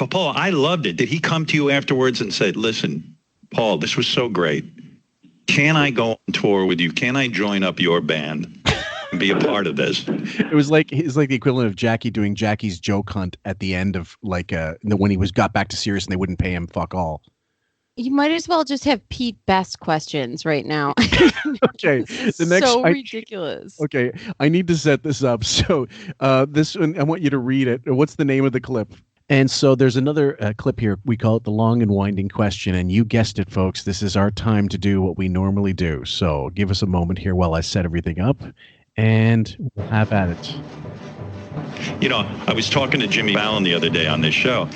S10: Paul, I loved it. Did he come to you afterwards and said, listen, Paul, this was so great. Can I go on tour with you? Can I join up your band and be a part of this?
S12: It was like the equivalent of Jackie doing Jackie's joke hunt at the end of like when he got back to Sirius and they wouldn't pay him fuck all.
S13: You might as well just have Pete Best questions right now.
S12: Okay, the next
S13: so ridiculous.
S12: Okay, I need to set this up. So this one, I want you to read it. What's the name of the clip? And so there's another clip here. We call it the long and winding question. And you guessed it, folks. This is our time to do what we normally do. So give us a moment here while I set everything up, and we'll have at it.
S10: You know, I was talking to Jimmy Fallon the other day on this show.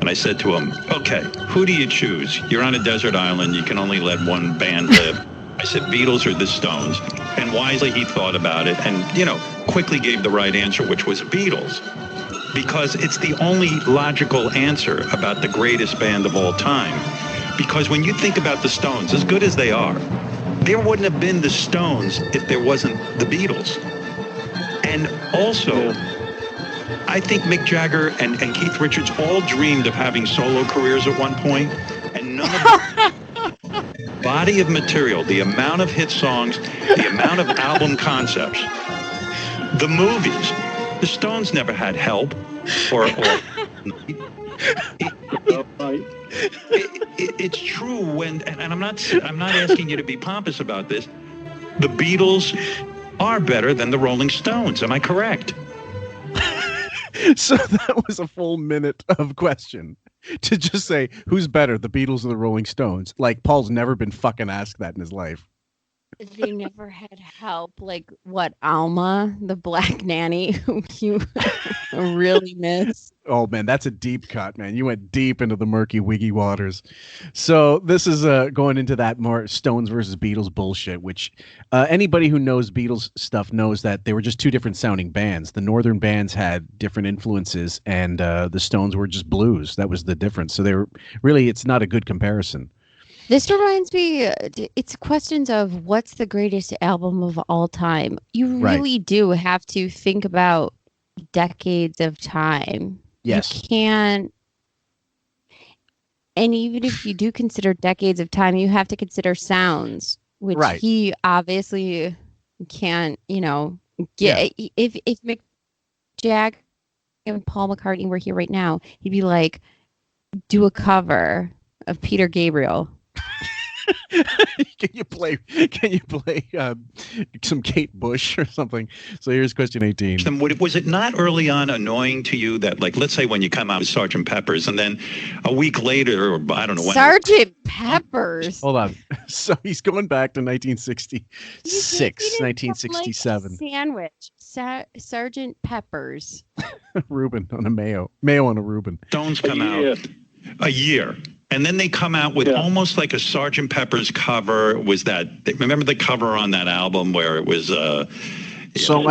S10: And I said to him, okay, who do you choose? You're on a desert island. You can only let one band live. I said, Beatles or the Stones. And wisely he thought about it and, you know, quickly gave the right answer, which was Beatles. Because it's the only logical answer about the greatest band of all time. Because when you think about the Stones, as good as they are, there wouldn't have been the Stones if there wasn't the Beatles. And also, I think Mick Jagger and Keith Richards all dreamed of having solo careers at one point, and none of the body of material, the amount of hit songs, the amount of album concepts, the movies, the Stones never had Help or it's true when, and I'm not asking you to be pompous about this, the Beatles are better than the Rolling Stones. Am I correct?
S12: So that was a full minute of question to just say, who's better, the Beatles or the Rolling Stones? Like, Paul's never been fucking asked that in his life.
S13: They never had help. Like what, Alma, the black nanny, who you really miss.
S12: Oh man, that's a deep cut, man. You went deep into the murky, wiggy waters. So this is going into that more Stones versus Beatles bullshit, which anybody who knows Beatles stuff knows that they were just two different sounding bands. The northern bands had different influences, and the Stones were just blues. That was the difference. So they were really, it's not a good comparison.
S13: This reminds me, it's questions of what's the greatest album of all time. You really do have to think about decades of time.
S12: Yes.
S13: You can't, and even if you do consider decades of time, you have to consider sounds, which he obviously can't, get. If Mick Jagger and Paul McCartney were here right now, he'd be like, do a cover of Peter Gabriel.
S12: Can you play some Kate Bush or something? So here's question 18.
S10: Was it not early on annoying to you that, like, let's say when you come out with Sgt. Pepper's and then a week later, or I don't know when.
S13: Sgt. Pepper's.
S12: Hold on. So he's going back to 1966, 1967.
S13: Like sandwich. Sgt. Pepper's.
S12: Reuben on a mayo on a Reuben.
S10: Stones come out a year. And then they come out with almost like a Sgt. Pepper's cover. Remember the cover on that album where it was
S12: So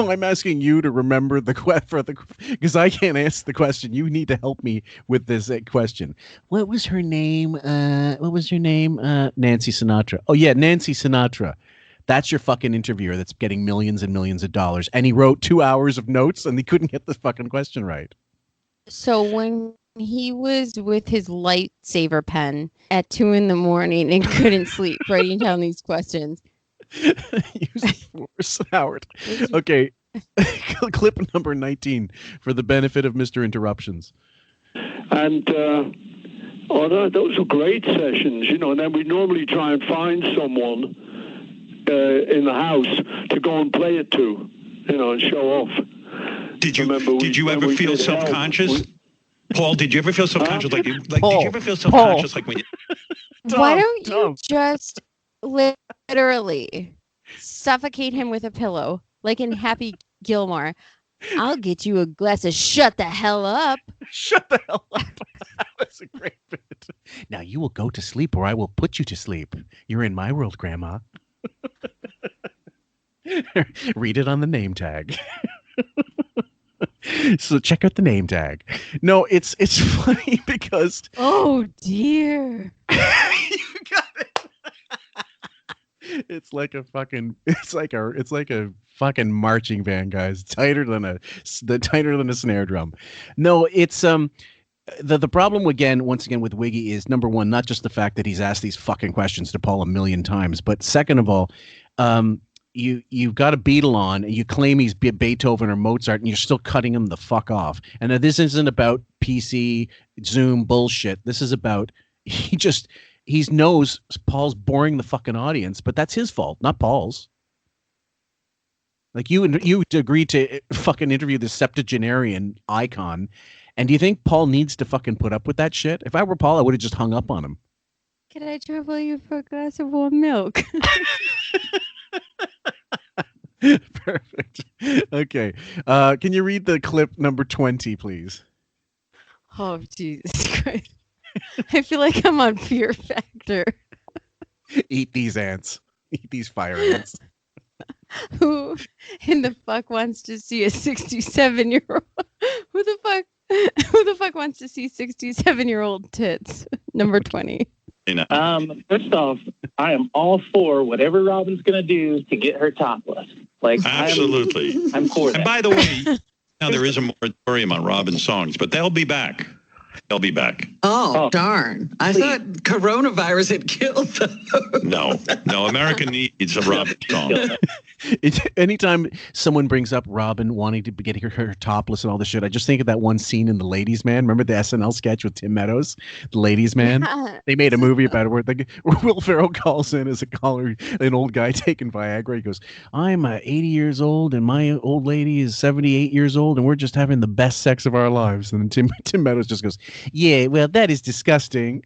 S12: I'm asking you to remember because I can't answer the question. You need to help me with this question. What was her name? Nancy Sinatra. Oh yeah, Nancy Sinatra. That's your fucking interviewer that's getting millions and millions of dollars. And he wrote 2 hours of notes and he couldn't get the fucking question right.
S13: So when he was with his lightsaber pen at 2 a.m. and couldn't sleep writing down these questions.
S12: Use force, Howard. Okay. Clip number 19 for the benefit of Mr. Interruptions.
S18: And those were great sessions, and then we normally try and find someone in the house to go and play it to, and show off.
S10: Did you ever feel self-conscious? Paul, did you ever feel self-conscious? Did you ever feel self-conscious like when you...
S13: Why don't you just literally suffocate him with a pillow, like in Happy Gilmore? I'll get you a glass of shut the hell up.
S12: Shut the hell up. That was a great bit. Now you will go to sleep or I will put you to sleep. You're in my world, Grandma. Read it on the name tag. So check out the name tag. No, it's funny because
S13: oh dear.
S12: You got it. It's like a fucking marching band, guys. Tighter than a snare drum. No, it's the problem once again with Wiggy is, number one, not just the fact that he's asked these fucking questions to Paul a million times, but second of all, you've got a Beatle on, and you claim he's Beethoven or Mozart, and you're still cutting him the fuck off. And this isn't about PC Zoom bullshit. This is about he knows Paul's boring the fucking audience, but that's his fault, not Paul's. Like you agreed to fucking interview the septuagenarian icon, and do you think Paul needs to fucking put up with that shit? If I were Paul, I would have just hung up on him.
S13: Can I trouble you for a glass of warm milk?
S12: Perfect. Okay. Can you read the clip number 20, please?
S13: Oh, Jesus Christ. I feel like I'm on Fear Factor.
S12: Eat these ants. Eat these fire ants.
S13: Who in the fuck wants to see a 67-year-old? Who the fuck wants to see 67-year-old tits? Number 20.
S19: First off, I am all for whatever Robin's going to do to get her topless. Like,
S10: absolutely.
S19: I'm for that.
S10: And by the way, now there is a moratorium on Robin's songs, but they'll be back. They'll be back.
S11: Oh, darn. I thought coronavirus had killed them.
S10: No, America needs a Robin song.
S12: Anytime someone brings up Robin wanting to get her topless and all this shit, I just think of that one scene in The Ladies' Man. Remember the SNL sketch with Tim Meadows, The Ladies' Man? Yeah. They made a movie about it where Will Ferrell calls in as a caller, an old guy taking Viagra. He goes, I'm 80 years old and my old lady is 78 years old and we're just having the best sex of our lives. And then Tim Meadows just goes, Yeah, well, that is disgusting.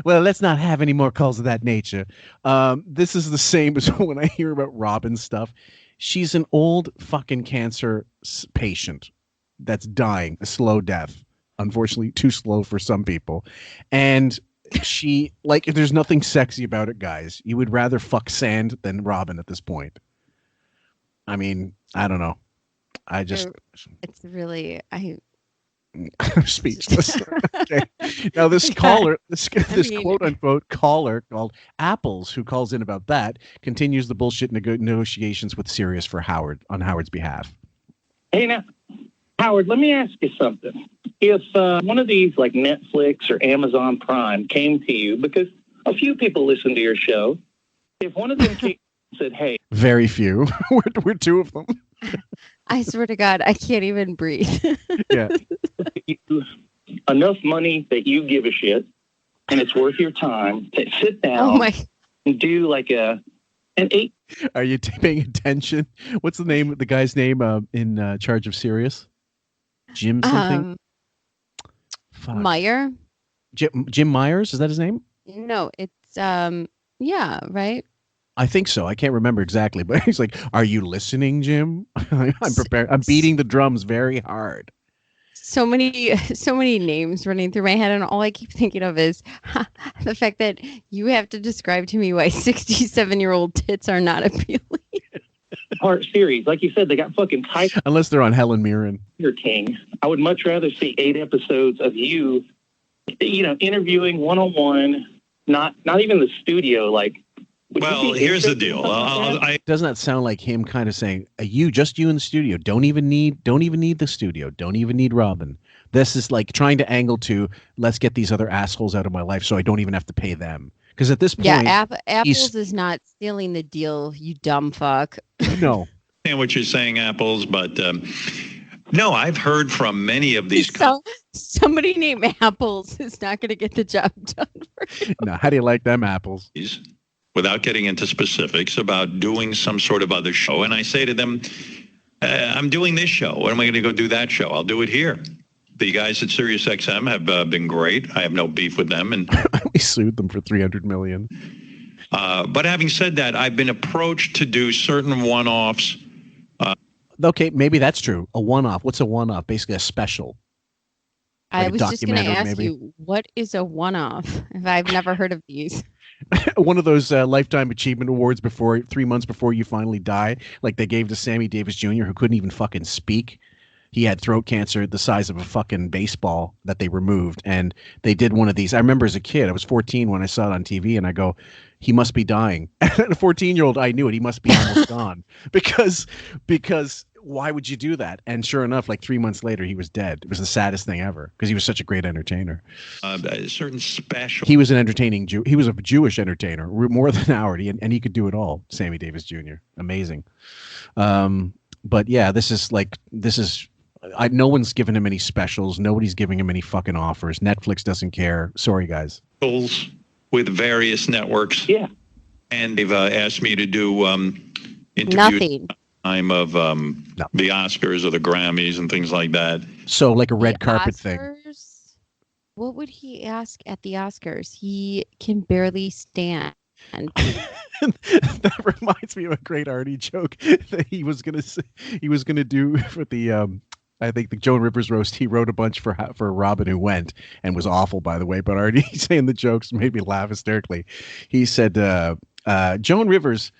S12: Well, let's not have any more calls of that nature. This is the same as when I hear about Robin's stuff. She's an old fucking cancer patient that's dying a slow death. Unfortunately, too slow for some people. And she, like, there's nothing sexy about it, guys. You would rather fuck sand than Robin at this point. I mean, I don't know. It's
S13: really,
S12: I'm speechless. Okay. Now this caller, this quote unquote caller called Apples, who calls in about that, continues the bullshit negotiations with Sirius for Howard on Howard's behalf.
S19: Hey, now, Howard, let me ask you something. If one of these, like Netflix or Amazon Prime, came to you, because a few people listen to your show, if one of them came and said, hey...
S12: Very few. We're two of them.
S13: I swear to God, I can't even breathe.
S12: Yeah.
S19: Enough money that you give a shit, and it's worth your time to sit down and do like an 8...
S12: Are you paying attention? What's the name? The guy's name in charge of Sirius? Jim something?
S13: Meyer?
S12: Jim Myers? Is that his name?
S13: No, it's, yeah, right?
S12: I think so. I can't remember exactly, but he's like, are you listening, Jim? I'm prepared. I'm beating the drums very hard.
S13: So many names running through my head, and all I keep thinking of is the fact that you have to describe to me why 67-year-old tits are not appealing.
S19: Part series. Like you said, they got fucking tight.
S12: Unless they're on Helen Mirren.
S19: Your king. I would much rather see 8 episodes of you, interviewing one-on-one, not even the studio, like.
S10: Well, here's the deal.
S12: Doesn't that sound like him kind of saying, just you in the studio? Don't even need the studio. Don't even need Robin. This is like trying to angle to, let's get these other assholes out of my life so I don't even have to pay them. Because at this point,
S13: Apples is not stealing the deal, you dumb fuck.
S12: No.
S10: I understand what you're saying, Apples, but no, I've heard from many of these.
S13: Somebody named Apples is not going to get the job done for you.
S12: No, how do you like them apples?
S10: Without getting into specifics about doing some sort of other show. And I say to them, I'm doing this show. When am I going to go do that show? I'll do it here. The guys at SiriusXM have been great. I have no beef with them. And
S12: we sued them for $300 million.
S10: But having said that, I've been approached to do certain one-offs.
S12: Okay, maybe that's true. A one-off. What's a one-off? Basically a special.
S13: I was just going to ask you, what is a one-off? I've never heard of these.
S12: One of those Lifetime Achievement Awards 3 months before you finally die, like they gave to Sammy Davis Jr., who couldn't even fucking speak. He had throat cancer the size of a fucking baseball that they removed, and they did one of these. I remember as a kid, I was 14 when I saw it on TV, and I go, he must be dying. And a 14-year-old, I knew it. He must be almost gone. Because why would you do that? And sure enough, like 3 months later, he was dead. It was the saddest thing ever because he was such a great entertainer.
S10: Certain special.
S12: He was an entertaining Jew. He was a Jewish entertainer, more than Howard, and he could do it all. Sammy Davis Jr. Amazing. But yeah, no one's given him any specials. Nobody's giving him any fucking offers. Netflix doesn't care. Sorry, guys.
S10: With various networks.
S19: Yeah.
S10: And they've asked me to do interviews.
S13: Nothing.
S10: Time of the Oscars or the Grammys and things like that.
S12: So like a red carpet thing.
S13: What would he ask at the Oscars? He can barely stand.
S12: That reminds me of a great Artie joke that he was gonna do for the I think the Joan Rivers roast. He wrote a bunch for Robin, who went and was awful, by the way. But Artie saying the jokes made me laugh hysterically. He said Joan Rivers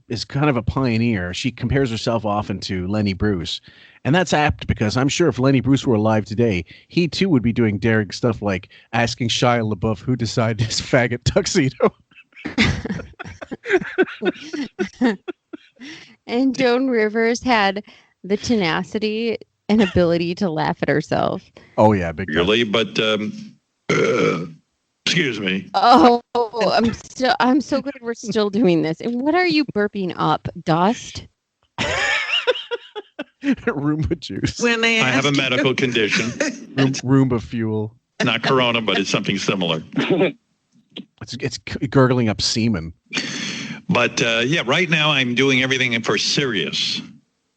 S12: is kind of a pioneer. She compares herself often to Lenny Bruce, and that's apt because I'm sure if Lenny Bruce were alive today, he too would be doing daring stuff like asking Shia LaBeouf who decided his faggot tuxedo.
S13: And Joan Rivers had the tenacity and ability to laugh at herself.
S12: Oh yeah, big
S10: really, but excuse me.
S13: Oh, I'm so glad we're still doing this. And what are you burping up? Dust?
S12: Roomba juice.
S10: I have a medical condition.
S12: Roomba fuel.
S10: Not Corona, but it's something similar.
S12: It's gurgling up semen.
S10: But yeah, right now I'm doing everything for Sirius.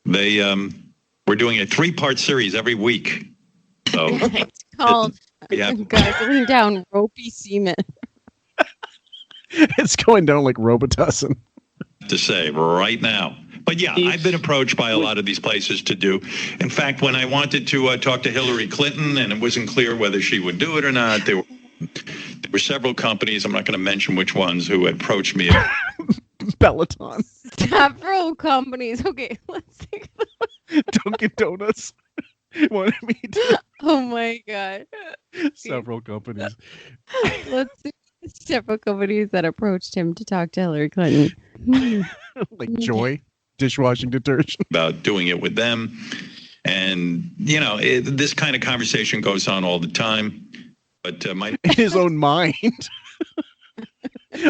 S10: We're doing a 3-part series every week. So
S13: It's called gargling down ropey semen.
S12: It's going down like Robitussin.
S10: to say right now. But yeah, I've been approached by a lot of these places to do. In fact, when I wanted to talk to Hillary Clinton and it wasn't clear whether she would do it or not, there were several companies, I'm not going to mention which ones, who approached me.
S12: Peloton.
S13: Several companies. Okay, let's think about
S12: Dunkin' Donuts wanted me to.
S13: Oh my God.
S12: Several companies.
S13: Let's see. Several companies that approached him to talk to Hillary Clinton.
S12: Like Joy dishwashing detergent.
S10: About doing it with them. And, you know, this kind of conversation goes on all the time. But in
S12: his own mind.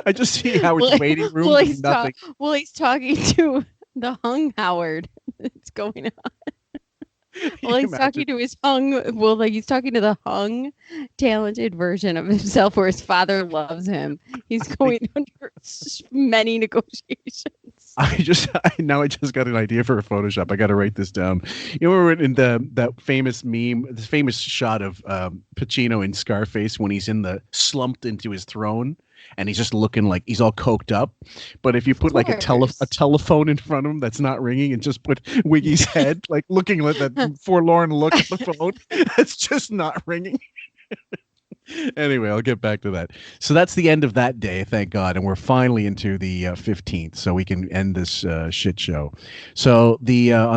S12: I just see Howard's waiting room.
S13: He's talking to the hung Howard. It's going on. Well, he's talking to his he's talking to the hung, talented version of himself where his father loves him. He's going under many negotiations.
S12: I just got an idea for a Photoshop. I got to write this down. You know, we're in that famous meme, this famous shot of Pacino in Scarface when he's slumped into his throne. And he's just looking like he's all coked up. But if you put like a telephone in front of him that's not ringing and just put Wiggy's head, like looking like that forlorn look at the phone, that's just not ringing. Anyway, I'll get back to that. So that's the end of that day, thank God. And we're finally into the 15th, so we can end this shit show. So on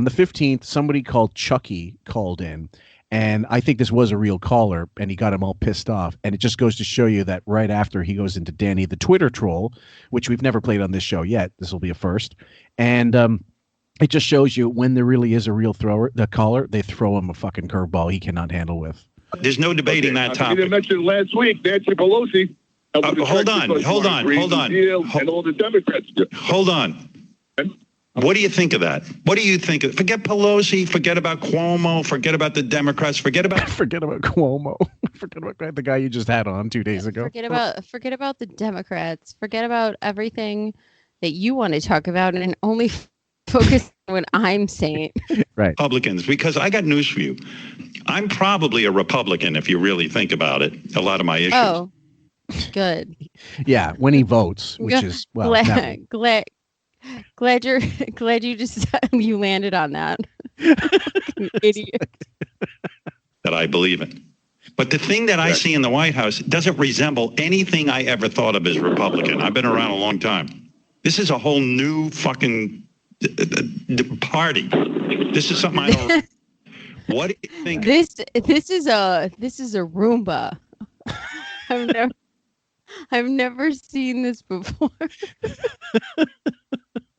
S12: the 15th, somebody called Chucky called in. And I think this was a real caller, and he got him all pissed off. And it just goes to show you that right after he goes into Danny the Twitter troll, which we've never played on this show yet. This will be a first. And it just shows you when there really is a real caller, they throw him a fucking curveball he cannot handle with.
S10: There's no debating that topic.
S18: You mentioned last week, Nancy Pelosi.
S10: Hold on.
S18: And all the Democrats.
S10: Hold on. What do you think of that? What do you think of? Forget Pelosi. Forget about Cuomo. Forget about the Democrats. Forget about
S12: Cuomo. Forget about the guy you just had on 2 days ago.
S13: Forget about the Democrats. Forget about everything that you want to talk about, and only focus on what I'm saying.
S12: Right.
S10: Republicans, because I got news for you. I'm probably a Republican if you really think about it. A lot of my issues.
S13: Oh, good.
S12: Yeah, when he votes, which is
S13: Glad you just you landed on that. Idiot.
S10: That I believe in. But the thing that I see in the White House doesn't resemble anything I ever thought of as Republican. I've been around a long time. This is a whole new fucking party. This is something I don't. What do you think?
S13: This is a Roomba. I've never seen this before.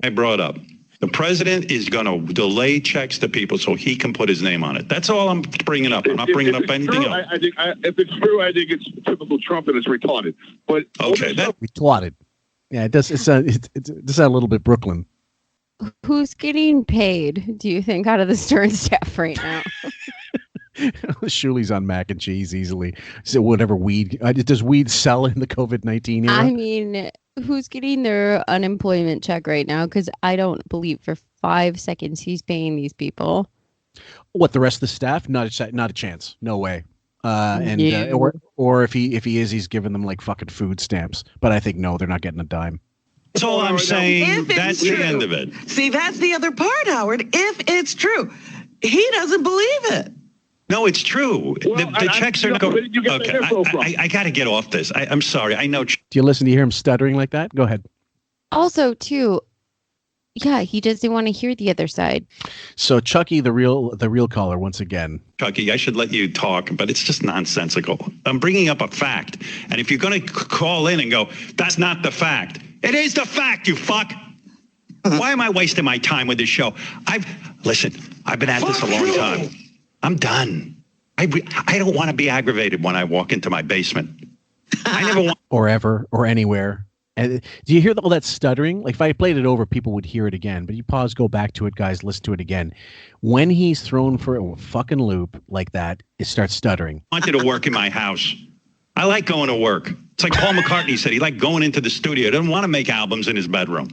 S10: I brought up. The president is going to delay checks to people so he can put his name on it. That's all I'm bringing up. I'm not bringing up anything else.
S18: If it's true, I think it's typical Trump and it's retarded. But
S10: okay,
S12: retarded. Yeah, it does. It sounds a little bit Brooklyn.
S13: Who's getting paid, do you think, out of the Stern staff right now?
S12: Shuli's on mac and cheese easily. So whatever weed. Does weed sell in the COVID-19 era?
S13: I mean, who's getting their unemployment check right now? Because I don't believe for 5 seconds he's paying these people.
S12: What, the rest of the staff? Not a chance. No way. Or if he is, he's giving them like fucking food stamps. But I think no, they're not getting a dime.
S10: That's all I'm saying. That's
S11: true.
S10: The end of it.
S11: See, that's the other part, Howard. If it's true, he doesn't believe it.
S10: No, it's true.
S18: Well,
S10: the checks are going.
S18: Okay,
S10: I got to get off this. I'm sorry. I know.
S12: Do you listen to hear him stuttering like that? Go ahead.
S13: Also, too, yeah, he doesn't want to hear the other side.
S12: So Chucky, the real caller, once again.
S10: Chucky, I should let you talk, but it's just nonsensical. I'm bringing up a fact, and if you're going to call in and go, "That's not the fact," it is the fact. You fuck. Why am I wasting my time with this show? I've been at this a long time. I'm done. I don't want to be aggravated when I walk into my basement. I never want.
S12: Or ever, or anywhere. And do you hear all that stuttering? Like if I played it over, people would hear it again. But you pause, go back to it, guys, listen to it again. When he's thrown for a fucking loop like that, it starts stuttering.
S10: I wanted to work in my house. I like going to work. It's like Paul McCartney said. He liked going into the studio. He doesn't want to make albums in his bedroom.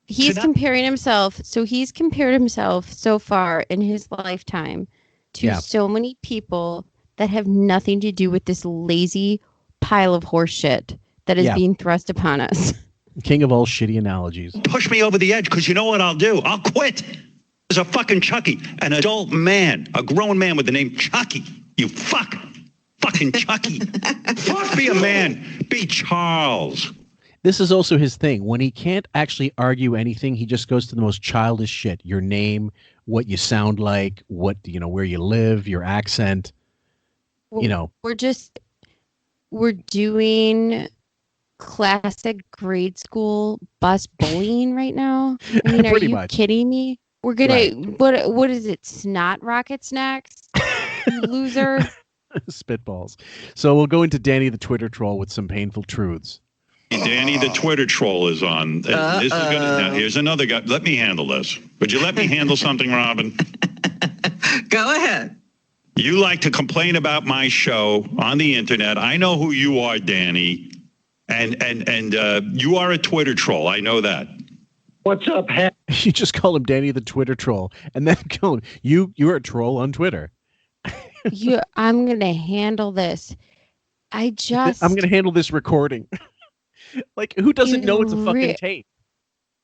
S13: He's comparing himself. So he's compared himself so far in his lifetime to so many people that have nothing to do with this lazy pile of horse shit that is being thrust upon us.
S12: King of all shitty analogies.
S10: Push me over the edge, because you know what I'll do? I'll quit. There's a fucking Chucky, an adult man, a grown man with the name Chucky. You fucking Chucky. Fuck, be a man. Be Charles.
S12: This is also his thing. When he can't actually argue anything, he just goes to the most childish shit. Your name, what you sound like, what, where you live, your accent.
S13: We're doing classic grade school bus bullying right now. I mean, are you kidding me? We're gonna what is it? Snot rocket snacks, you loser.
S12: Spitballs. So we'll go into Danny the Twitter troll with some painful truths.
S10: Danny the Twitter troll is on. This is now, here's another guy. Let me handle this. Would you let me handle something, Robin?
S11: Go ahead.
S10: You like to complain about my show on the internet. I know who you are, Danny. And you are a Twitter troll. I know that.
S19: What's up,
S12: You just call him Danny the Twitter troll, and then call him you're a troll on Twitter.
S13: I'm gonna handle this. I'm
S12: gonna handle this recording. Like, who doesn't know it's a fucking tape?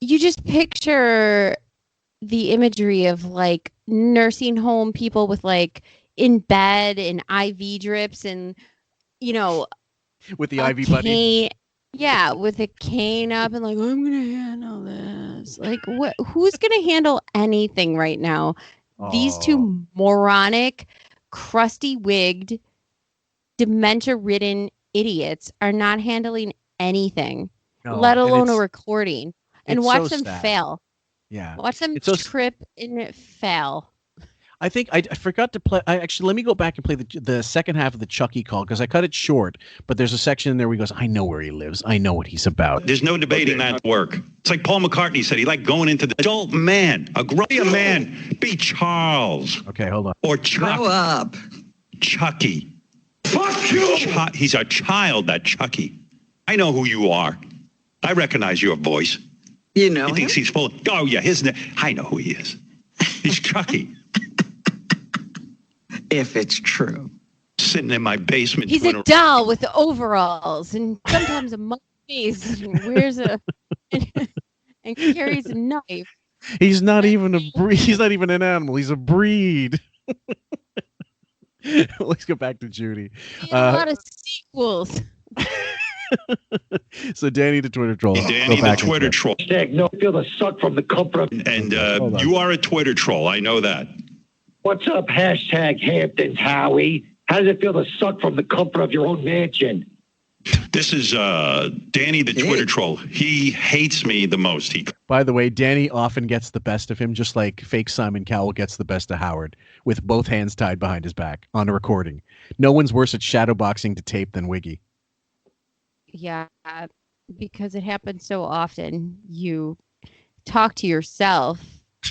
S13: You just picture the imagery of like nursing home people with like in bed and IV drips and
S12: with the IV buddy.
S13: Yeah, with a cane up and like, I'm gonna handle this. Like, what? Who's gonna handle anything right now? These two moronic, crusty-wigged, dementia-ridden idiots are not handling anything, let alone a recording. And watch them fail.
S12: Yeah,
S13: watch them trip and fail.
S12: I think I forgot to play. Let me go back and play the second half of the Chucky call, because I cut it short. But there's a section in there where he goes, I know where he lives. I know what he's about.
S10: There's no debating that work. It's like Paul McCartney said. He liked going into the adult man. Be a man. Be Charles.
S12: Okay, hold on.
S10: Or Chuck.
S11: Grow up.
S10: Chucky.
S3: Fuck you.
S10: He's a child, that Chucky. I know who you are. I recognize your voice.
S11: You know
S10: He thinks he's full of... Oh, yeah. I know who he is. He's Chucky.
S11: If it's true.
S10: Sitting in my basement.
S13: He's a doll with overalls and sometimes a monkey face and wears and carries a knife.
S12: He's not even a breed. He's not even an animal. He's a breed. Let's go back to Judy.
S13: A lot of sequels.
S12: So Danny the Twitter troll.
S10: Danny the Twitter troll.
S19: No, feel the suck from the comfort of...
S10: And you are a Twitter troll. I know that.
S19: What's up, hashtag Hamptons, Howie? How does it feel to suck from the comfort of your own mansion?
S10: This is Danny the Twitter troll. He hates me the most.
S12: By the way, Danny often gets the best of him, just like fake Simon Cowell gets the best of Howard, with both hands tied behind his back on a recording. No one's worse at shadowboxing to tape than Wiggy.
S13: Yeah, because it happens so often. You talk to yourself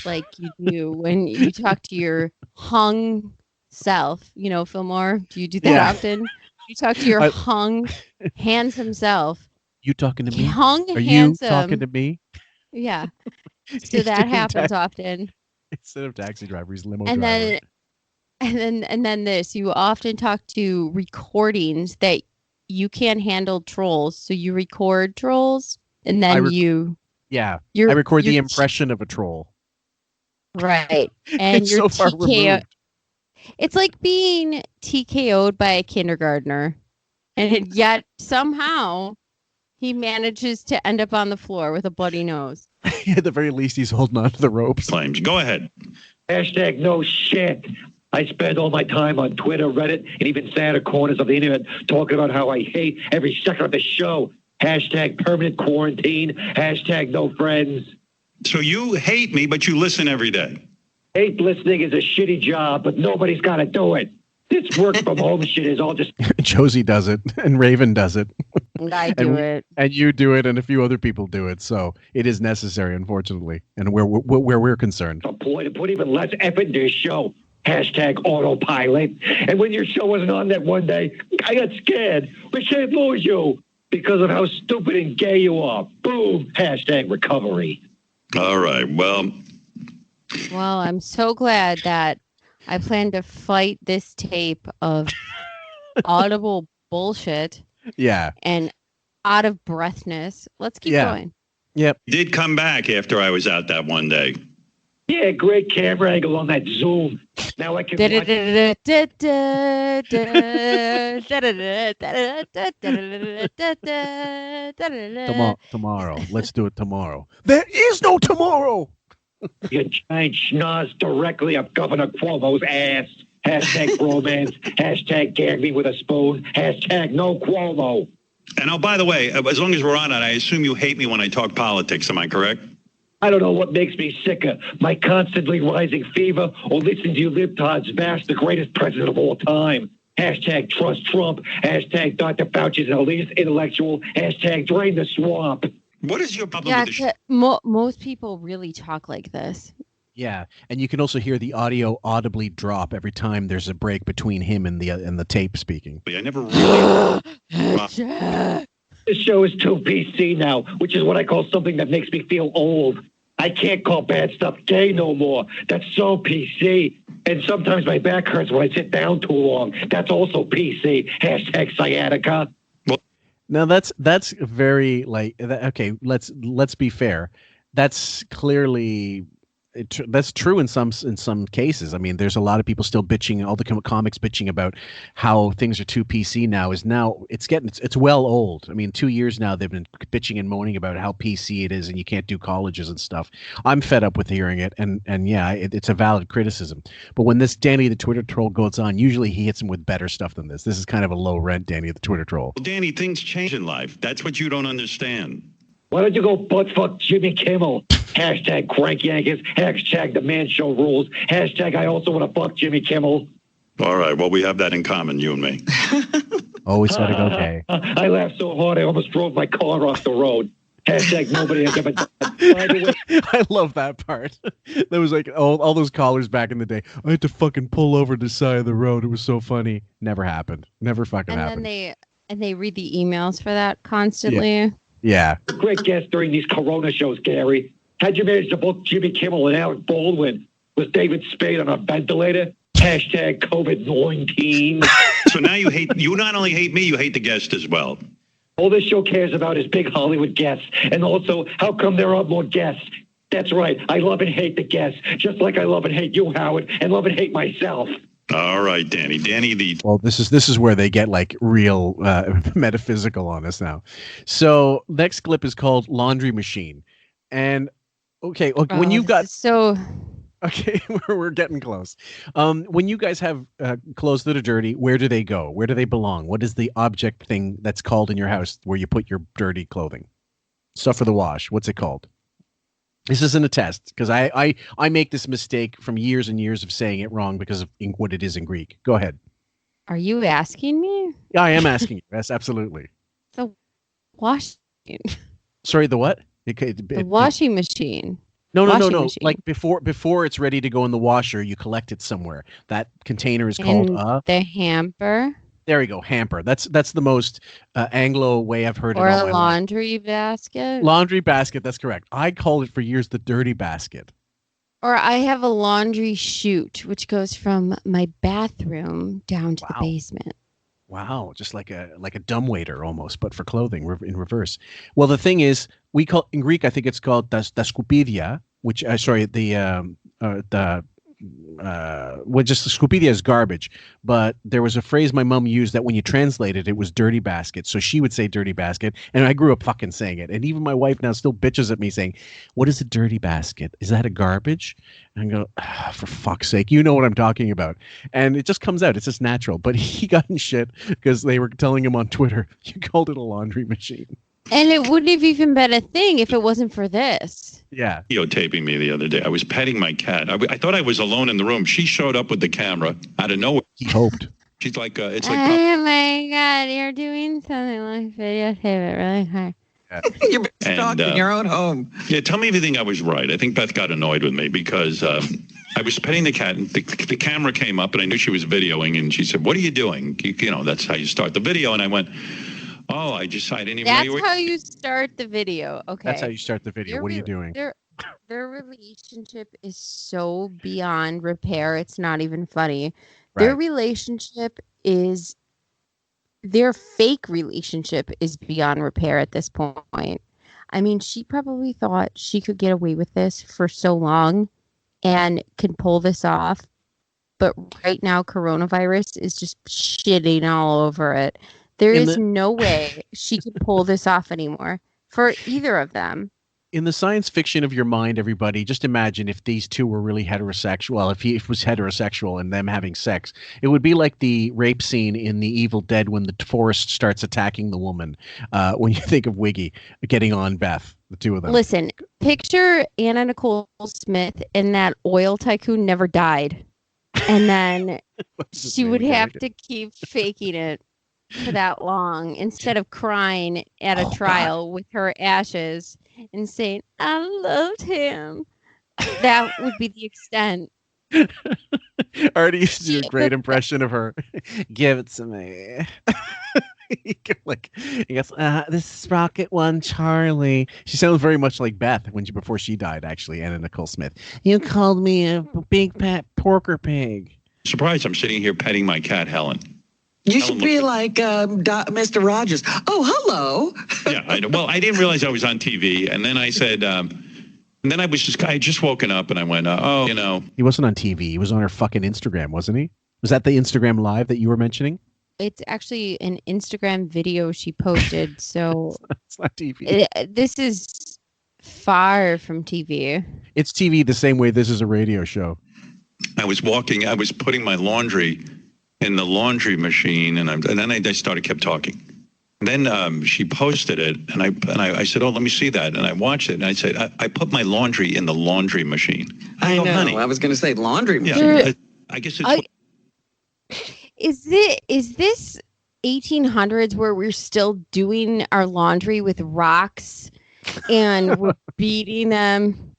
S13: like you do when you talk to your hung self. Fillmore, do you do that often? You talk to your hung, handsome self.
S12: You talking to me?
S13: Hung,
S12: Are
S13: handsome.
S12: You talking to me?
S13: Yeah. So that happens often.
S12: Instead of taxi driver, he's limo
S13: and
S12: driver.
S13: Then this. You often talk to recordings that you can't handle trolls, so you record trolls, and then
S12: I record the impression of a troll.
S13: Right. And
S12: it's
S13: you're
S12: so far removed.
S13: It's like being TKO'd by a kindergartner, and yet somehow he manages to end up on the floor with a bloody nose.
S12: At the very least, he's holding on to the ropes.
S10: Claims. Go ahead.
S19: Hashtag no shit. I spend all my time on Twitter, Reddit, and even sad corners of the internet talking about how I hate every second of the show. Hashtag permanent quarantine. Hashtag no friends.
S10: So you hate me, but you listen every day.
S19: Hate listening is a shitty job, but nobody's got to do it. This work from home shit is all just...
S12: Josie does it, and Raven does it.
S13: I do it.
S12: And you do it, and a few other people do it. So it is necessary, unfortunately, and where we're concerned.
S19: A boy to put even less effort into his show. Hashtag autopilot. And when your show wasn't on that one day, I got scared. We can't lose you because of how stupid and gay you are. Boom. Hashtag recovery.
S10: All right. Well,
S13: I'm so glad that I plan to fight this tape of audible bullshit.
S12: Yeah.
S13: And out of breathness. Let's keep going.
S12: Yep.
S10: Did come back after I was out that one day.
S20: Yeah, great camera angle on that Zoom. Now I can
S12: Tomorrow. Let's do it tomorrow. There is no tomorrow.
S20: You giant schnoz directly up Governor Cuomo's ass. Hashtag romance. Hashtag gag me with a spoon. Hashtag no Cuomo.
S10: And oh, by the way, as long as we're on it, I assume you hate me when I talk politics. Am I correct?
S20: I don't know what makes me sicker, my constantly rising fever or listening to you libtards bash the greatest president of all time. Hashtag trust Trump. Hashtag Dr. Fauci's an elitist intellectual. Hashtag drain the swamp.
S10: What is your problem with the
S13: most people really talk like this.
S12: Yeah, and you can also hear the audio audibly drop every time there's a break between him and the tape speaking.
S10: I never really...
S20: This show is too PC now, which is what I call something that makes me feel old. I can't call bad stuff gay no more. That's so PC. And sometimes my back hurts when I sit down too long. That's also PC. Hashtag sciatica.
S12: Now that's very like okay. Let's be fair. That's clearly. That's true in some cases. I mean, there's a lot of people still bitching, all the comics bitching about how things are too PC now. It's well old. I mean, 2 years now they've been bitching and moaning about how PC it is and you can't do colleges and stuff. I'm fed up with hearing it, and yeah, it's a valid criticism. But when this Danny the Twitter troll goes on, usually he hits him with better stuff than this. This is kind of a low rent Danny the Twitter troll.
S10: Well, Danny, things change in life. That's what you don't understand.
S20: Why don't you go butt fuck Jimmy Kimmel? Hashtag crank Yankees. Hashtag the man show rules. Hashtag I also want to fuck Jimmy Kimmel.
S10: All right. Well, we have that in common, you and me.
S12: Always gotta go gay.
S20: I laughed so hard I almost drove my car off the road. Hashtag nobody has ever done.
S12: I love that part. There was like all those callers back in the day. I had to fucking pull over to the side of the road. It was so funny. Never happened. Never fucking happened.
S13: And they read the emails for that constantly.
S12: Yeah.
S20: Great guest during these Corona shows, Gary. How'd you manage to book Jimmy Kimmel and Alec Baldwin? Was David Spade on a ventilator? Hashtag COVID-19.
S10: So now you not only hate me, you hate the guest as well.
S20: All this show cares about is big Hollywood guests. And also, how come there aren't more guests? That's right. I love and hate the guests, just like I love and hate you, Howard, and love and hate myself.
S10: All right, Danny. Well,
S12: this is where they get like real metaphysical on us now. So next clip is called Laundry Machine. And okay, when you got okay, we're getting close. When you guys have clothes that are dirty, where do they go? Where do they belong? What is the object thing that's called in your house where you put your dirty clothing? Stuff for the wash. What's it called? This isn't a test because I make this mistake from years and years of saying it wrong because of what it is in Greek. Go ahead.
S13: Are you asking me?
S12: Yeah, I am asking you. Yes, absolutely.
S13: The washing.
S12: Sorry, the what?
S13: The washing machine.
S12: No.
S13: Machine.
S12: Like before it's ready to go in the washer, you collect it somewhere. That container is called
S13: the hamper.
S12: There we go, hamper. That's the most Anglo way I've heard it.
S13: Or a laundry basket.
S12: Laundry basket, that's correct. I called it for years the dirty basket.
S13: Or I have a laundry chute, which goes from my bathroom down to the basement.
S12: Wow, just like a dumbwaiter almost, but for clothing in reverse. Well, the thing is, we call in Greek, I think it's called ta skupidia, which just skupidia is garbage, but there was a phrase my mom used that when you translated it was dirty basket, so she would say dirty basket, and I grew up fucking saying it, and even my wife now still bitches at me saying, what is a dirty basket? Is that a garbage? And I go, for fuck's sake, you know what I'm talking about. And it just comes out, it's just natural. But he got in shit because they were telling him on Twitter, you called it a laundry machine.
S13: And it wouldn't have even been a thing if it wasn't for this.
S12: Yeah.
S10: Videotaping me the other day. I was petting my cat. I thought I was alone in the room. She showed up with the camera out of nowhere.
S12: He hoped.
S10: She's like, it's like.
S13: Oh my God, you're doing something like videotape it really hard.
S11: You're stalking your own home.
S10: Yeah, tell me if you think I was right. I think Beth got annoyed with me because I was petting the cat and the camera came up and I knew she was videoing and she said, what are you doing? You know, that's how you start the video. And I went, oh, I didn't even know you were.
S13: That's how you start the video. Okay.
S12: That's how you start the video. What are you doing?
S13: Their relationship is so beyond repair. It's not even funny. Their relationship is their fake relationship is beyond repair at this point. I mean, she probably thought she could get away with this for so long and can pull this off. But right now, coronavirus is just shitting all over it. There is no way she could pull this off anymore for either of them.
S12: In the science fiction of your mind, everybody, just imagine if these two were really heterosexual. Well, if he was heterosexual and them having sex, it would be like the rape scene in The Evil Dead when the forest starts attacking the woman. When you think of Wiggy getting on Beth, the two of them.
S13: Listen, picture Anna Nicole Smith and that oil tycoon never died. And then she would have to keep faking it for that long instead of crying at a trial with her ashes and saying, I loved him. That would be the extent.
S12: Artie used to do a great impression of her. Give it to me. He goes, this is Rocket One Charlie. She sounds very much like Beth before she died, actually, Anna Nicole Smith. You called me a big pet porker pig.
S10: Surprised I'm sitting here petting my cat, Helen.
S11: You should be like Mr. Rogers. Oh, hello.
S10: Yeah, I know. Well, I didn't realize I was on TV, and then I said, and then I had just woken up, and I went, He
S12: wasn't on TV. He was on her fucking Instagram, wasn't he? Was that the Instagram Live that you were mentioning?
S13: It's actually an Instagram video she posted, so
S12: it's not TV.
S13: This is far from TV.
S12: It's TV the same way this is a radio show.
S10: I was putting my laundry in the laundry machine, and then I kept talking. And then she posted it, and I said, "Oh, let me see that." And I watched it, and I said, "I put my laundry in the laundry machine."
S11: I know.
S10: Honey.
S11: I was going to say laundry machine.
S10: Yeah, I guess it's.
S13: Is this 1800s where we're still doing our laundry with rocks and we're beating them?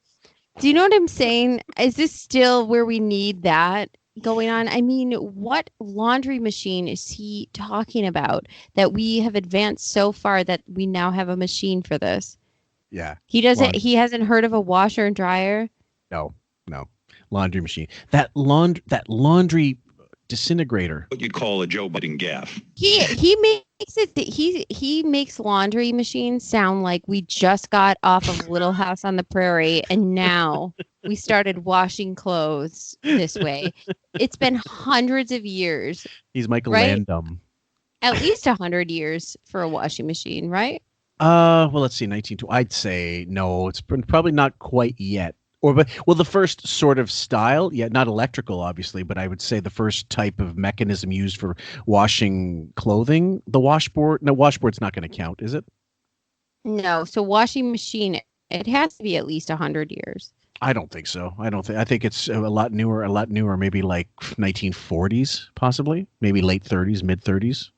S13: Do you know what I'm saying? Is this still where we need that going on? I mean, what laundry machine is he talking about that we have advanced so far that we now have a machine for this?
S12: Yeah.
S13: He hasn't heard of a washer and dryer?
S12: No. Laundry machine. That laundry disintegrator.
S10: What you'd call a Joe Biden gaff.
S13: He makes laundry machines sound like we just got off of Little House on the Prairie and now we started washing clothes this way. It's been hundreds of years.
S12: He's Michael
S13: right?
S12: Landum.
S13: At least 100 years for a washing machine, right?
S12: Well, let's see, 1920. I'd say no. It's probably not quite yet. The first sort of style, not electrical, obviously, but I would say the first type of mechanism used for washing clothing, the washboard. No, washboard's not going to count, is it?
S13: No. So washing machine, it has to be at least 100 years.
S12: I don't think so. I think it's a lot newer, maybe like 1940s, possibly, maybe late 30s, mid 30s.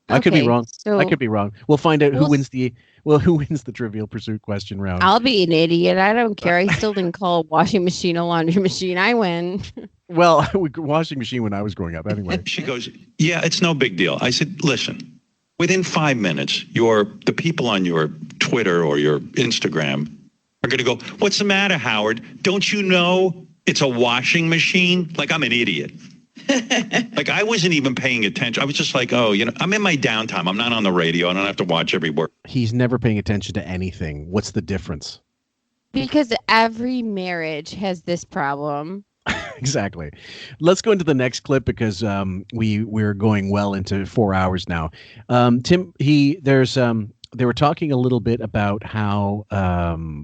S12: I could be wrong. I could be wrong. We'll find out who wins the Trivial Pursuit question round.
S13: I'll be an idiot. I don't care. I still didn't call a washing machine a laundry machine. I win.
S12: Well, washing machine when I was growing up anyway.
S10: She goes, yeah, it's no big deal. I said, listen, within 5 minutes, the people on your Twitter or your Instagram are going to go, what's the matter, Howard? Don't you know it's a washing machine? Like I'm an idiot. Like I wasn't even paying attention. I was just like, I'm in my downtime. I'm not on the radio. I don't have to watch every word.
S12: He's never paying attention to anything. What's the difference?
S13: Because every marriage has this problem.
S12: Exactly. Let's go into the next clip because we're going well into 4 hours now. Tim, they were talking a little bit about how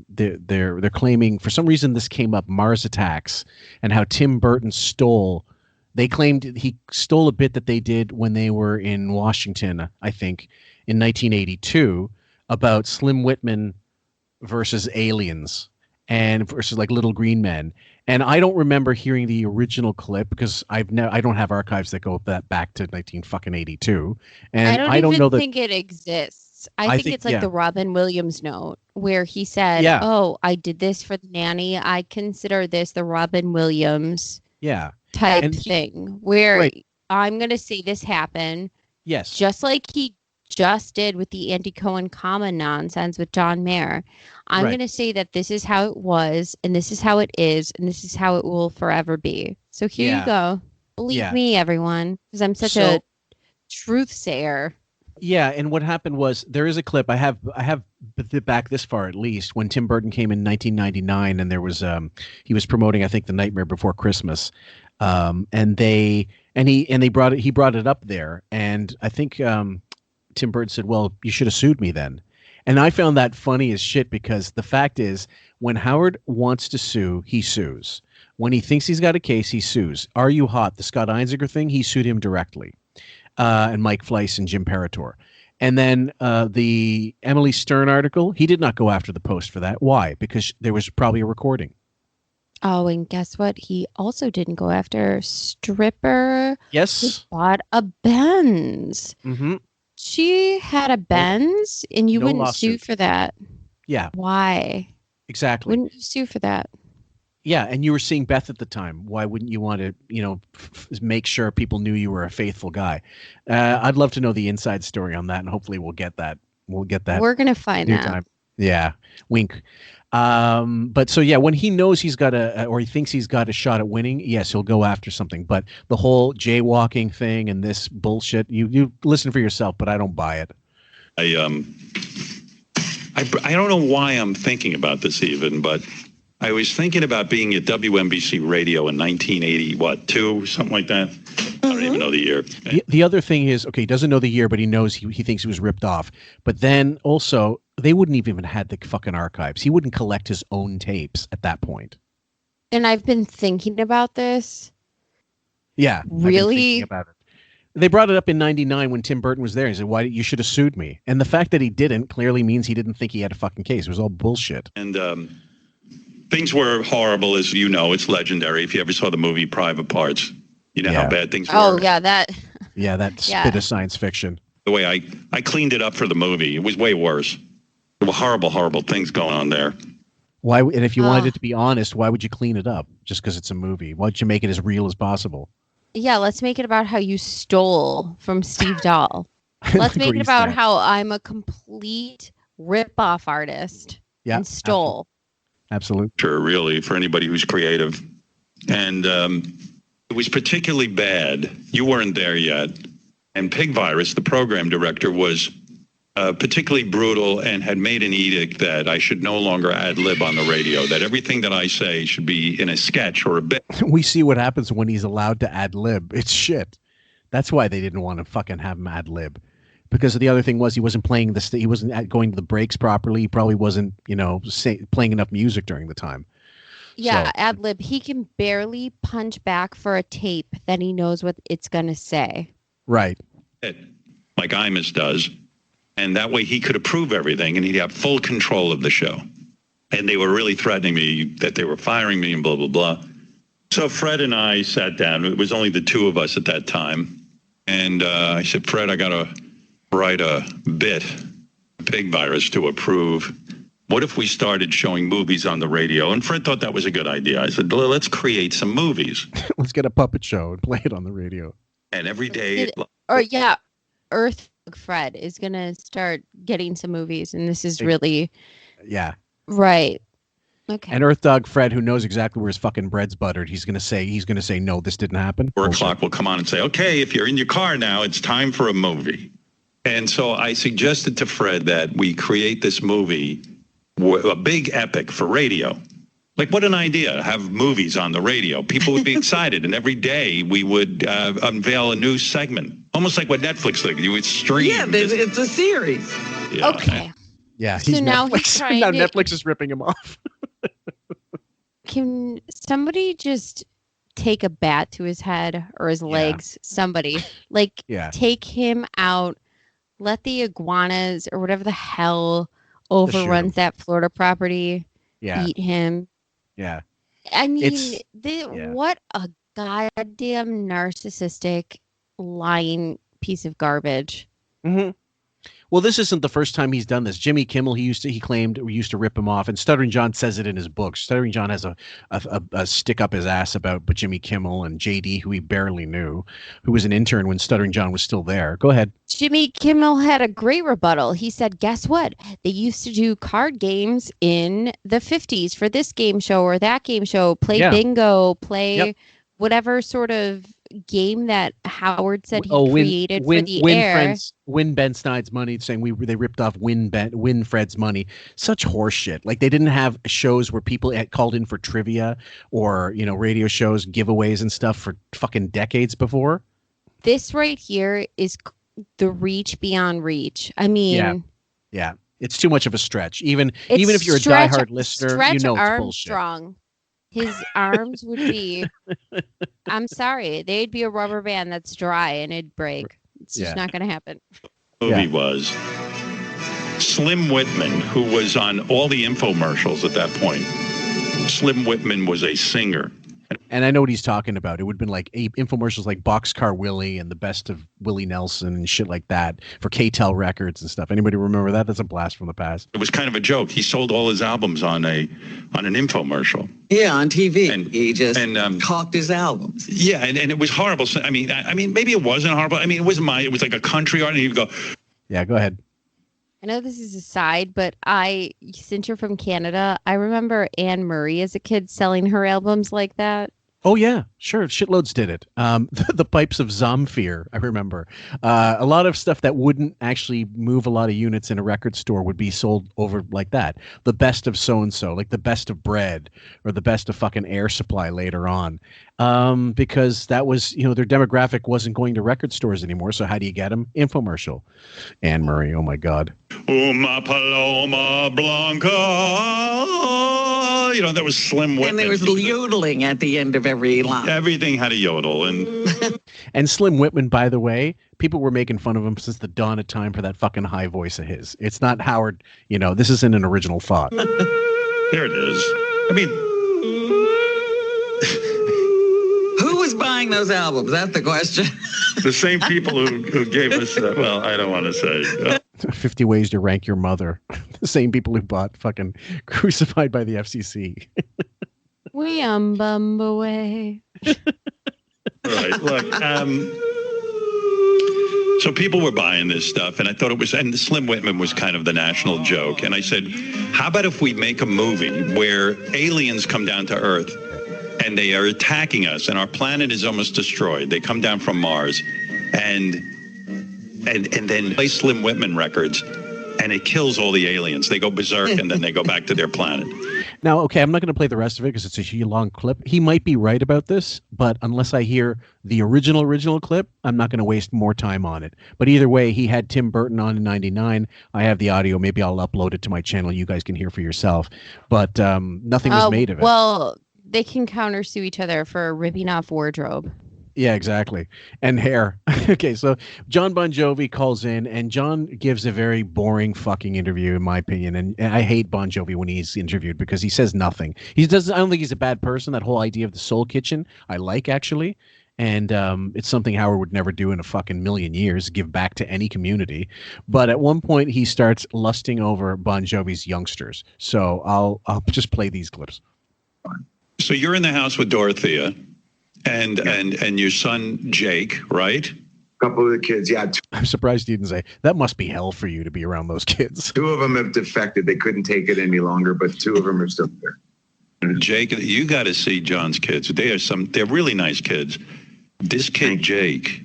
S12: they're claiming for some reason this came up, Mars attacks, and how Tim Burton They claimed he stole a bit that they did when they were in Washington, I think, in 1982, about Slim Whitman versus aliens and versus like little green men. And I don't remember hearing the original clip because I don't have archives that go back to 1982. And
S13: I don't think it exists. I think it's like the Robin Williams note where he said, "Oh, I did this for the nanny. I consider this the Robin Williams." type thing where I'm going to say this happened.
S12: Yes.
S13: Just like he just did with the Andy Cohen comma nonsense with John Mayer. I'm going to say that this is how it was, and this is how it is, and this is how it will forever be. So here you go. Believe me, everyone, because I'm such a truth sayer.
S12: Yeah, and what happened was there is a clip I have back this far at least when Tim Burton came in 1999, and there was he was promoting I think The Nightmare Before Christmas, and he brought it up there, and I think Tim Burton said, "Well, you should have sued me then," and I found that funny as shit because the fact is when Howard wants to sue, he sues. When he thinks he's got a case, he sues. Are You Hot? The Scott Einziger thing, he sued him directly. And Mike Fleiss and Jim Parator. And then the Emily Stern article, he did not go after the Post for that. Why? Because there was probably a recording.
S13: Oh, and guess what? He also didn't go after stripper.
S12: Yes.
S13: Who bought a Benz.
S12: Mm-hmm.
S13: She had a Benz, and you wouldn't
S12: lawsuit.
S13: sue for that.
S12: Yeah.
S13: Why?
S12: Exactly.
S13: Wouldn't you sue for that?
S12: Yeah, and you were seeing Beth at the time. Why wouldn't you want to, make sure people knew you were a faithful guy? I'd love to know the inside story on that, and hopefully we'll get that.
S13: We're gonna find that.
S12: Time. Yeah, wink. But so yeah, when he knows he's got or he thinks he's got a shot at winning, yes, he'll go after something. But the whole jaywalking thing and this bullshit, you listen for yourself, but I don't buy it.
S10: I don't know why I'm thinking about this even, but I was thinking about being at WNBC Radio in 1982, something like that. I don't even know the year.
S12: The other thing is, okay, he doesn't know the year, but he knows he thinks he was ripped off. But then also, they wouldn't even had the fucking archives. He wouldn't collect his own tapes at that point.
S13: And I've been thinking about this.
S12: Yeah.
S13: Really?
S12: About it. They brought it up in 99 when Tim Burton was there. He said, "Why you should have sued me?" And the fact that he didn't clearly means he didn't think he had a fucking case. It was all bullshit.
S10: And things were horrible, as you know. It's legendary. If you ever saw the movie Private Parts, you know how bad things were.
S13: Oh, yeah, that.
S12: Yeah, that's bit of science fiction.
S10: The way I cleaned it up for the movie, it was way worse. There were horrible, horrible things going on there.
S12: Why? And if you wanted it to be honest, why would you clean it up? Just because it's a movie? Why don't you make it as real as possible?
S13: Yeah, let's make it about how you stole from Steve Dahl. Let's make it about how I'm a complete rip-off artist and stole.
S12: Absolutely.
S10: Sure, really, for anybody who's creative. And it was particularly bad. You weren't there yet. And Pig Virus, the program director, was particularly brutal and had made an edict that I should no longer ad-lib on the radio, that everything that I say should be in a sketch or a bit.
S12: We see what happens when he's allowed to ad-lib. It's shit. That's why they didn't want to fucking have him ad-lib. Because the other thing was he wasn't playing he wasn't going to the breaks properly. He probably wasn't, playing enough music during the time.
S13: Yeah, ad-lib. He can barely punch back for a tape that he knows what it's going to say.
S12: Right.
S10: Like Imus does. And that way he could approve everything and he'd have full control of the show. And they were really threatening me that they were firing me and blah, blah, blah. So Fred and I sat down. It was only the two of us at that time. And I said, Fred, I got to write a bit, Pig Virus, to approve. What if we started showing movies on the radio? And Fred thought that was a good idea. I said, well, let's create some movies.
S12: Let's get a puppet show and play it on the radio.
S10: And every day...
S13: Earth Fred is going to start getting some movies, and this is really...
S12: Yeah.
S13: Right. Okay.
S12: And Earth Dog Fred, who knows exactly where his fucking bread's buttered, he's gonna say no, this didn't happen.
S10: 4 o'clock will come on and say, okay, if you're in your car now, it's time for a movie. And so I suggested to Fred that we create this movie, a big epic for radio. Like, what an idea, have movies on the radio. People would be excited, and every day we would unveil a new segment, almost like what Netflix did. You would stream.
S11: Yeah, it's a series.
S10: Yeah.
S13: Okay.
S12: Yeah,
S13: so now he's trying
S12: now
S13: to...
S12: Netflix is ripping him off.
S13: Can somebody just take a bat to his head or his legs? Somebody. Take him out. Let the iguanas or whatever the hell overruns that Florida property eat him.
S12: Yeah.
S13: I mean, what a goddamn narcissistic, lying piece of garbage.
S12: Mm-hmm. Well, this isn't the first time he's done this. Jimmy Kimmel, he claimed we used to rip him off, and Stuttering John says it in his books. Stuttering John has a stick up his ass about Jimmy Kimmel and JD, who he barely knew, who was an intern when Stuttering John was still there. Go ahead.
S13: Jimmy Kimmel had a great rebuttal. He said, guess what? They used to do card games in the 50s for this game show or that game show, play bingo, play whatever sort of game that Howard said he created for the air.
S12: Win Ben Snide's money, saying they ripped off Win Fred's money. Such horse shit. Like, they didn't have shows where people had called in for trivia or, radio shows, giveaways and stuff for fucking decades before.
S13: This right here is the reach beyond reach. I mean,
S12: yeah. It's too much of a stretch. Even if you're a diehard listener, it's
S13: Armstrong. His arms would be, I'm sorry, they'd be a rubber band that's dry and it'd break. It's just not going to happen.
S10: Movie was Slim Whitman, who was on all the infomercials at that point. Slim Whitman was a singer.
S12: And I know what he's talking about. It would have been like infomercials like Boxcar Willie and the best of Willie Nelson and shit like that for K-Tel Records and stuff. Anybody remember that? That's a blast from the past.
S10: It was kind of a joke. He sold all his albums on an infomercial.
S11: Yeah, on TV. And he just cocked his albums.
S10: Yeah, and it was horrible. I mean, maybe it wasn't horrible. I mean, it was like a country art, and he'd go.
S12: Yeah, go ahead.
S13: I know this is a side, but since you're from Canada, I remember Anne Murray as a kid selling her albums like that.
S12: Oh, yeah, sure. Shitloads did it. The Pipes of Zamfir, I remember. A lot of stuff that wouldn't actually move a lot of units in a record store would be sold over like that. The best of so-and-so, like the best of bread or the best of fucking Air Supply later on. Because that was, their demographic wasn't going to record stores anymore. So how do you get them? Infomercial. Anne Murray, oh my God.
S10: Uma Paloma Blanca. That was Slim Whitman.
S11: And there was yodeling at the end of every line.
S10: Everything had a yodel.
S12: And Slim Whitman, by the way, people were making fun of him since the dawn of time for that fucking high voice of his. It's not Howard, this isn't an original thought.
S10: There it is. I mean...
S11: Who was buying those albums? That's the question.
S10: The same people who gave us, I don't want to say.
S12: 50 Ways to Rank Your Mother. The same people who bought fucking Crucified by the FCC.
S13: We bum away.
S10: Right. Look, so people were buying this stuff, and I thought it was, and Slim Whitman was kind of the national joke. And I said, how about if we make a movie where aliens come down to Earth and they are attacking us, and our planet is almost destroyed. They come down from Mars, and then play Slim Whitman records, and it kills all the aliens. They go berserk, and then they go back to their planet.
S12: Now, okay, I'm not going to play the rest of it because it's a long clip. He might be right about this, but unless I hear the original clip, I'm not going to waste more time on it. But either way, he had Tim Burton on in 99. I have the audio. Maybe I'll upload it to my channel. You guys can hear for yourself. But nothing was made of it.
S13: Well, they can countersue each other for ripping off wardrobe.
S12: Yeah, exactly. And hair. Okay, so John Bon Jovi calls in, and John gives a very boring fucking interview, in my opinion. And I hate Bon Jovi when he's interviewed because he says nothing. I don't think he's a bad person. That whole idea of the soul kitchen, I like, actually. And it's something Howard would never do in a fucking million years, give back to any community. But at one point, he starts lusting over Bon Jovi's youngsters. So I'll just play these clips.
S10: So you're in the house with Dorothea and your son Jake, right?
S21: A couple of the kids, yeah.
S12: I'm surprised you didn't say that must be hell for you to be around those kids.
S21: Two of them have defected. They couldn't take it any longer, but two of them are still there.
S10: Jake, you got to see John's kids. They're really nice kids. This kid, Jake,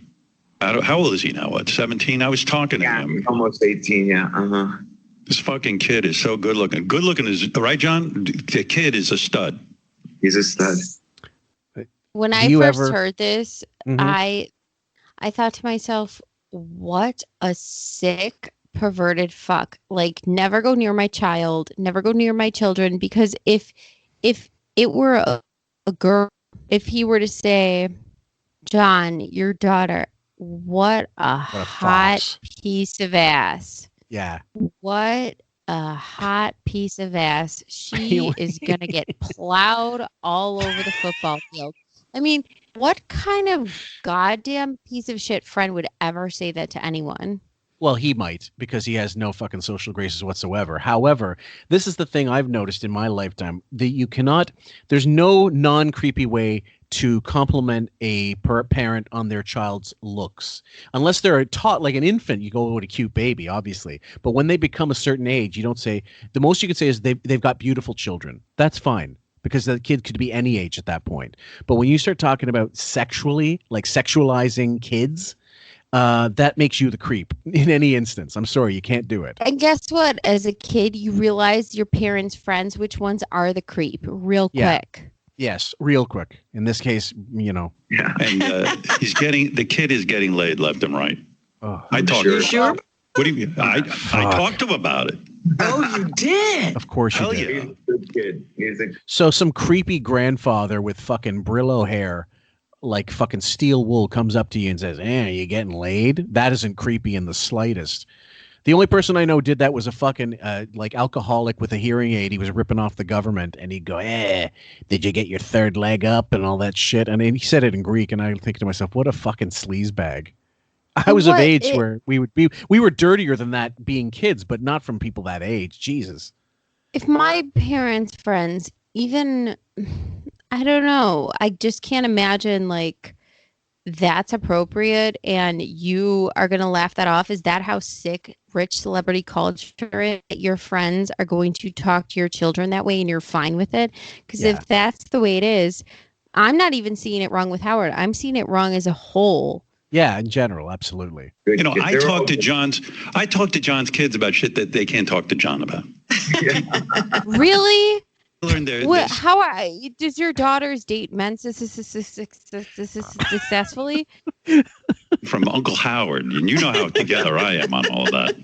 S10: how old is he now? What, 17? I was talking to him.
S21: Almost 18, yeah. Uh-huh.
S10: This fucking kid is so good looking. Good looking is, right, John? The kid is a stud.
S21: He's a stud.
S13: When I first heard this, I thought to myself, what a sick, perverted fuck. Like, never go near my child, never go near my children, because if it were a girl, if he were to say, John, your daughter, what a hot piece of ass.
S12: Yeah.
S13: What a hot piece of ass. She is going to get plowed all over the football field. I mean, what kind of goddamn piece of shit friend would ever say that to anyone?
S12: Well, he might, because he has no fucking social graces whatsoever. However, this is the thing I've noticed in my lifetime, that you cannot, there's no non-creepy way to compliment a parent on their child's looks. Unless they're taught like an infant, you go with a cute baby, obviously. But when they become a certain age, you don't say, the most you can say is they've got beautiful children. That's fine, because the kid could be any age at that point. But when you start talking about sexually, like sexualizing kids, that makes you the creep in any instance. I'm sorry, you can't do it.
S13: And guess what? As a kid, you realize your parents' friends, which ones are the creep, real quick.
S12: Yes, real quick. In this case, you know.
S10: Yeah. And the kid is getting laid left and right.
S12: Oh,
S10: I talked
S11: You sure?
S10: What do you mean? I talked to him about it.
S11: Oh, you did?
S12: Of course you
S10: Hell
S12: did.
S10: yeah.
S21: He's a good kid. He's a
S12: So some creepy grandfather with fucking Brillo hair, like fucking steel wool, comes up to you and says, are you getting laid? That isn't creepy in the slightest. The only person I know did that was a fucking like alcoholic with a hearing aid. He was ripping off the government, and he'd go, did you get your third leg up and all that shit? And he said it in Greek, and I think to myself, what a fucking sleazebag. I was of age where we were dirtier than that being kids, but not from people that age. Jesus.
S13: If my parents' friends, even, I don't know, I just can't imagine like that's appropriate and you are going to laugh that off. Is that how sick rich celebrity culture is? Your friends are going to talk to your children that way and you're fine with it? Because if that's the way it is, I'm not even seeing it wrong with Howard. I'm seeing it wrong as a whole.
S12: Yeah, in general, absolutely.
S10: You know, I talk to John's kids about shit that they can't talk to John about.
S13: Really?
S10: What,
S13: does your daughters date men successfully?
S10: From Uncle Howard, and you know how together I am on all that.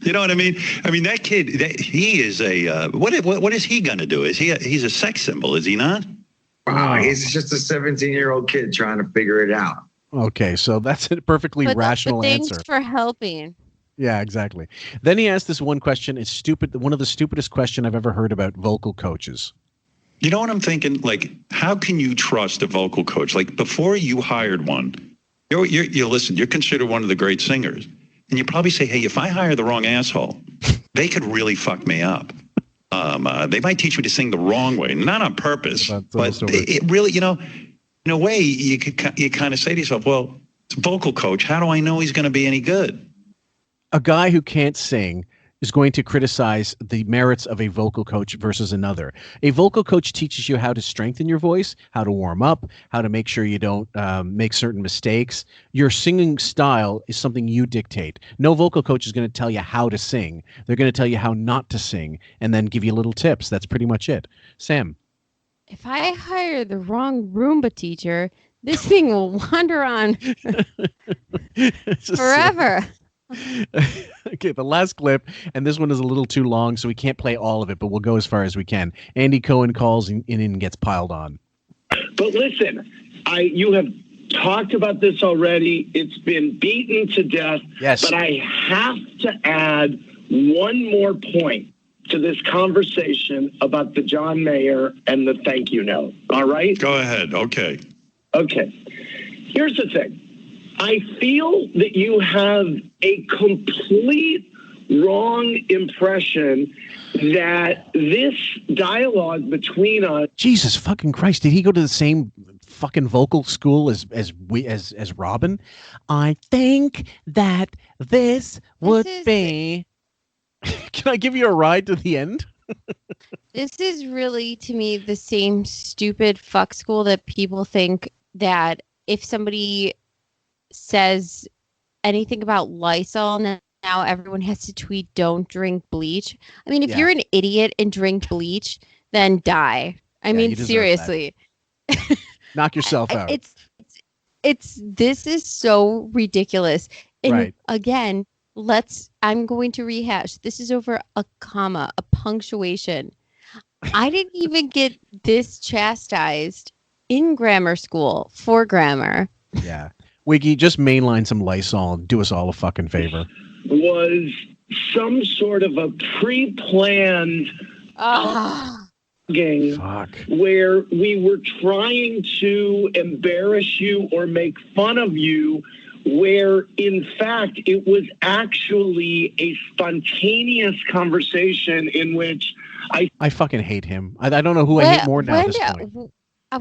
S10: You know what I mean? I mean that kid. He is a what is he gonna do? He's a sex symbol? Is he not?
S21: Wow, he's just a 17-year-old kid trying to figure it out.
S12: Okay, so that's a perfectly rational
S13: thanks
S12: answer.
S13: for helping.
S12: Yeah, exactly. Then he asked this one question. It's stupid. One of the stupidest question I've ever heard about vocal coaches.
S10: You know what I'm thinking? Like, how can you trust a vocal coach? Like, before you hired one, you listen, you're considered one of the great singers. And you probably say, hey, if I hire the wrong asshole, they could really fuck me up. They might teach me to sing the wrong way, not on purpose, but it really, you know, in a way, you kind of say to yourself, well, it's a vocal coach. How do I know he's going to be any good?
S12: A guy who can't sing is going to criticize the merits of a vocal coach versus another. A vocal coach teaches you how to strengthen your voice, how to warm up, how to make sure you don't make certain mistakes. Your singing style is something you dictate. No vocal coach is going to tell you how to sing. They're going to tell you how not to sing and then give you little tips. That's pretty much it. Sam.
S13: If I hire the wrong Roomba teacher, this thing will wander on forever.
S12: Okay, the last clip, and this one is a little too long, so we can't play all of it, but we'll go as far as we can. Andy Cohen calls in and gets piled on.
S1: But listen, you have talked about this already. It's been beaten to death.
S12: Yes.
S1: But I have to add one more point to this conversation about the John Mayer and the thank you note. All right?
S10: Go ahead. Okay.
S1: Okay. Here's the thing. I feel that you have a complete wrong impression that this dialogue between us.
S12: Jesus fucking Christ! Did he go to the same fucking vocal school as Robin? I think that this would be. Can I give you a ride to the end?
S13: This is really, to me, the same stupid fuck school that people think that if somebody says anything about Lysol, now everyone has to tweet, don't drink bleach. I mean, if you're an idiot and drink bleach, then die. I mean, seriously.
S12: Knock yourself out.
S13: This is so ridiculous. And
S12: right.
S13: Again, I'm going to rehash. This is over a comma, a punctuation. I didn't even get this chastised in grammar school for grammar.
S12: Yeah. Wiggy, just mainline some Lysol and do us all a fucking favor.
S1: Was some sort of a pre-planned game where we were trying to embarrass you or make fun of you where in fact it was actually a spontaneous conversation in which
S12: I fucking hate him. I don't know who I hate more now at this point.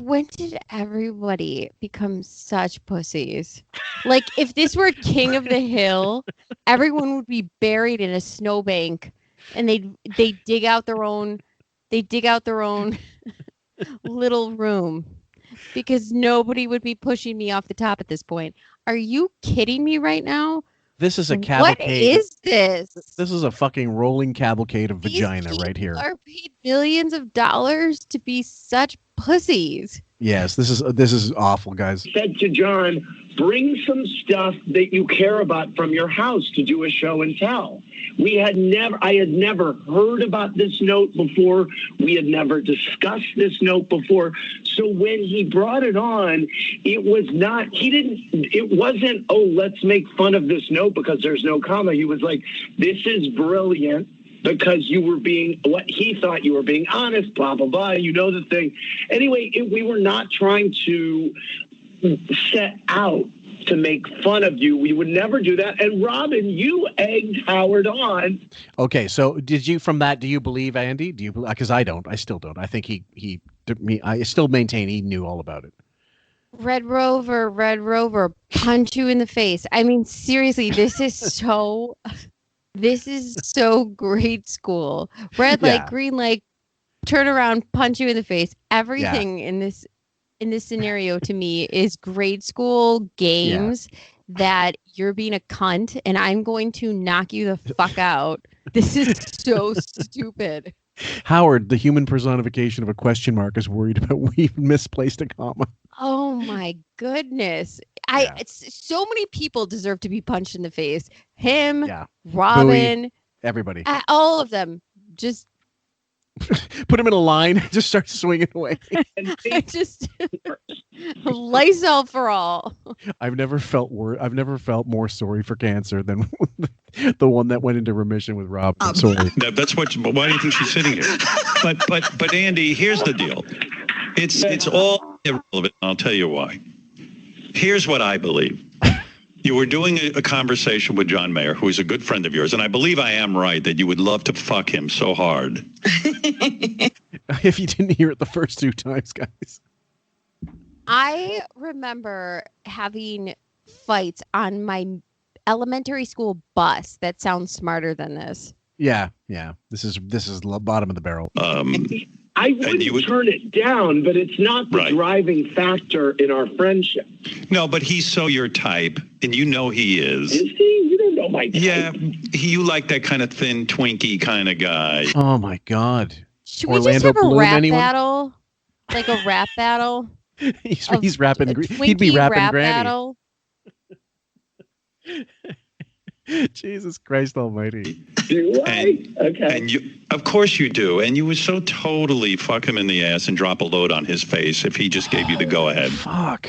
S13: When did everybody become such pussies? Like, if this were King of the Hill, everyone would be buried in a snowbank, and they dig out their own little room, because nobody would be pushing me off the top at this point. Are you kidding me right now?
S12: This is a cavalcade.
S13: What is this?
S12: This is a fucking rolling cavalcade of vagina right here.
S13: Are paid millions of dollars to be such pussies.
S12: Yes, this is awful, guys.
S1: Said to John, bring some stuff that you care about from your house to do a show and tell. I had never heard about this note before. We had never discussed this note before. So when he brought it on, it wasn't, oh, let's make fun of this note because there's no comma. He was like, this is brilliant because you were being, what he thought you were being honest, blah, blah, blah. You know the thing. Anyway, we were not trying to set out to make fun of you. We would never do that. And Robin, you egged Howard on.
S12: Okay, so do you believe Andy? Do you? Because I don't. I still don't. I think I still maintain he knew all about it.
S13: Red Rover, punch you in the face. I mean, seriously, this is so grade school. Red light, green light, turn around, punch you in the face. Everything in this scenario to me is grade school games that you're being a cunt and I'm going to knock you the fuck out. This is so stupid.
S12: Howard, the human personification of a question mark, is worried about we've misplaced a comma.
S13: Oh my goodness. So many people deserve to be punched in the face. Him, Robin,
S12: Bowie, everybody.
S13: All of them. Just
S12: put him in a line, just start swinging away.
S13: Just Lysol for all.
S12: I've never felt more sorry for cancer than the one that went into remission with Rob. Sorry.
S10: That's why do you think she's sitting here? But Andy, here's the deal. It's all irrelevant. I'll tell you why. Here's what I believe. You were doing a conversation with John Mayer, who is a good friend of yours, and I believe I am right that you would love to fuck him so hard.
S12: If you didn't hear it the first 2 times, guys.
S13: I remember having fights on my elementary school bus that sounds smarter than this.
S12: Yeah. This is the bottom of the barrel.
S1: I wouldn't turn it down, but it's not the driving factor in our friendship.
S10: No, but he's so your type, and you know he is.
S1: Is he? You don't know my type.
S10: Yeah, you like that kind of thin, twinky kind of guy.
S12: Oh, my God.
S13: Should we just have a rap battle? Like a rap battle?
S12: He's rapping. He'd be rapping Granny.
S13: Battle?
S12: Jesus Christ Almighty!
S1: Do I? Okay.
S10: And you, of course, you do. And you would so totally fuck him in the ass and drop a load on his face if he just gave you the go ahead.
S12: Fuck.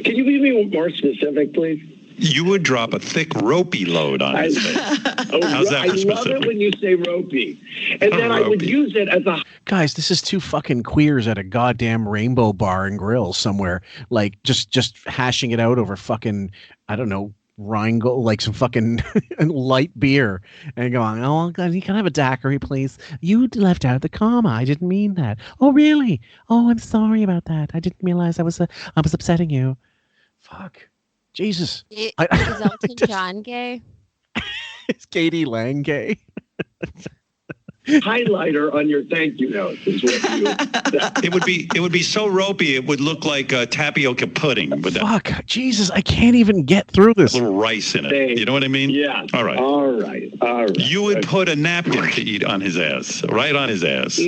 S1: Can you be more specific, please?
S10: You would drop a thick ropey load on his face. How's that
S1: I love it when you say ropey, and then I would use it as a.
S12: Guys, this is 2 fucking queers at a goddamn Rainbow Bar and Grill somewhere, like just hashing it out over fucking, I don't know, Rheingold, like some fucking light beer, and going, oh God, you can have a daiquiri, please. You left out the comma. I didn't mean that. Oh really? Oh, I'm sorry about that. I didn't realize I was upsetting you. Fuck, Jesus.
S13: Is Elton John gay?
S12: Is Katie Lang gay?
S1: Highlighter on your thank you note is what you
S10: it would be so ropey it would look like tapioca pudding. But
S12: fuck, Jesus, I can't even get through this.
S10: A little rice in it. You know what I mean?
S1: Yeah.
S10: All right. You would put a napkin to eat on his ass, right on his ass.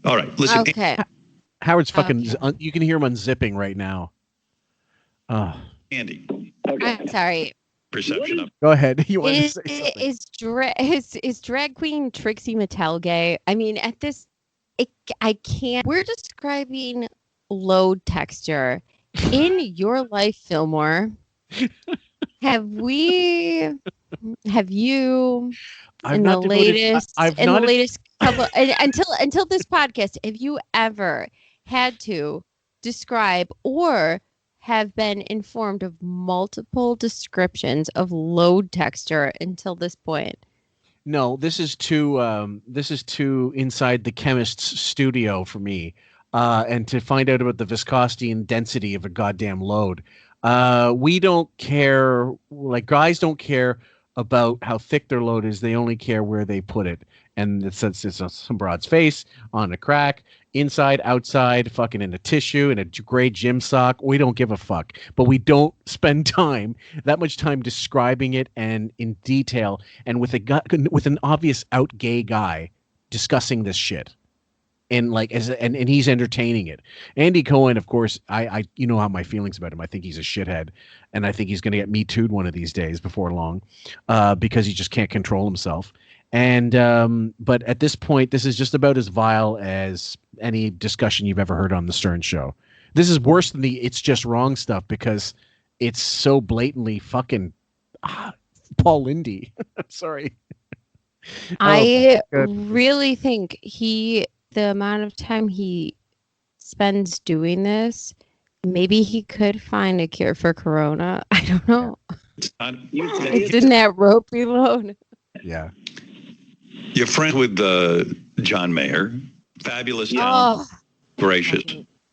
S10: All right, listen.
S13: Okay.
S12: Howard's fucking. You can hear him unzipping right now.
S10: Andy.
S1: Okay.
S13: I'm sorry.
S10: Perception of.
S12: Go ahead. You want to say something?
S13: Is drag queen Trixie Mattel gay? I mean, at this, I can't. We're describing load texture in your life, Fillmore. Have you in the latest couple until this podcast? Have you ever had to describe or have been informed of multiple descriptions of load texture until this point.
S12: No, this is too inside the chemist's studio for me. And to find out about the viscosity and density of a goddamn load. We don't care, like guys don't care about how thick their load is. They only care where they put it. And it's on some broad's face, on a crack, inside, outside, fucking in a tissue, in a gray gym sock. We don't give a fuck. But we don't spend that much time describing it and in detail and with an obvious out gay guy discussing this shit. And and he's entertaining it. Andy Cohen, of course, I you know how my feelings about him. I think he's a shithead, and I think he's going to get Me Too'd one of these days before long, because he just can't control himself. And but at this point, this is just about as vile as any discussion you've ever heard on the Stern Show. This is worse than the "it's just wrong" stuff because it's so blatantly fucking Paul Lindy. I'm sorry.
S13: I really think the amount of time he spends doing this, maybe he could find a cure for Corona. I don't know. It's in that ropey load.
S12: Yeah.
S10: You're friends with John Mayer. Fabulous talent. Gracious.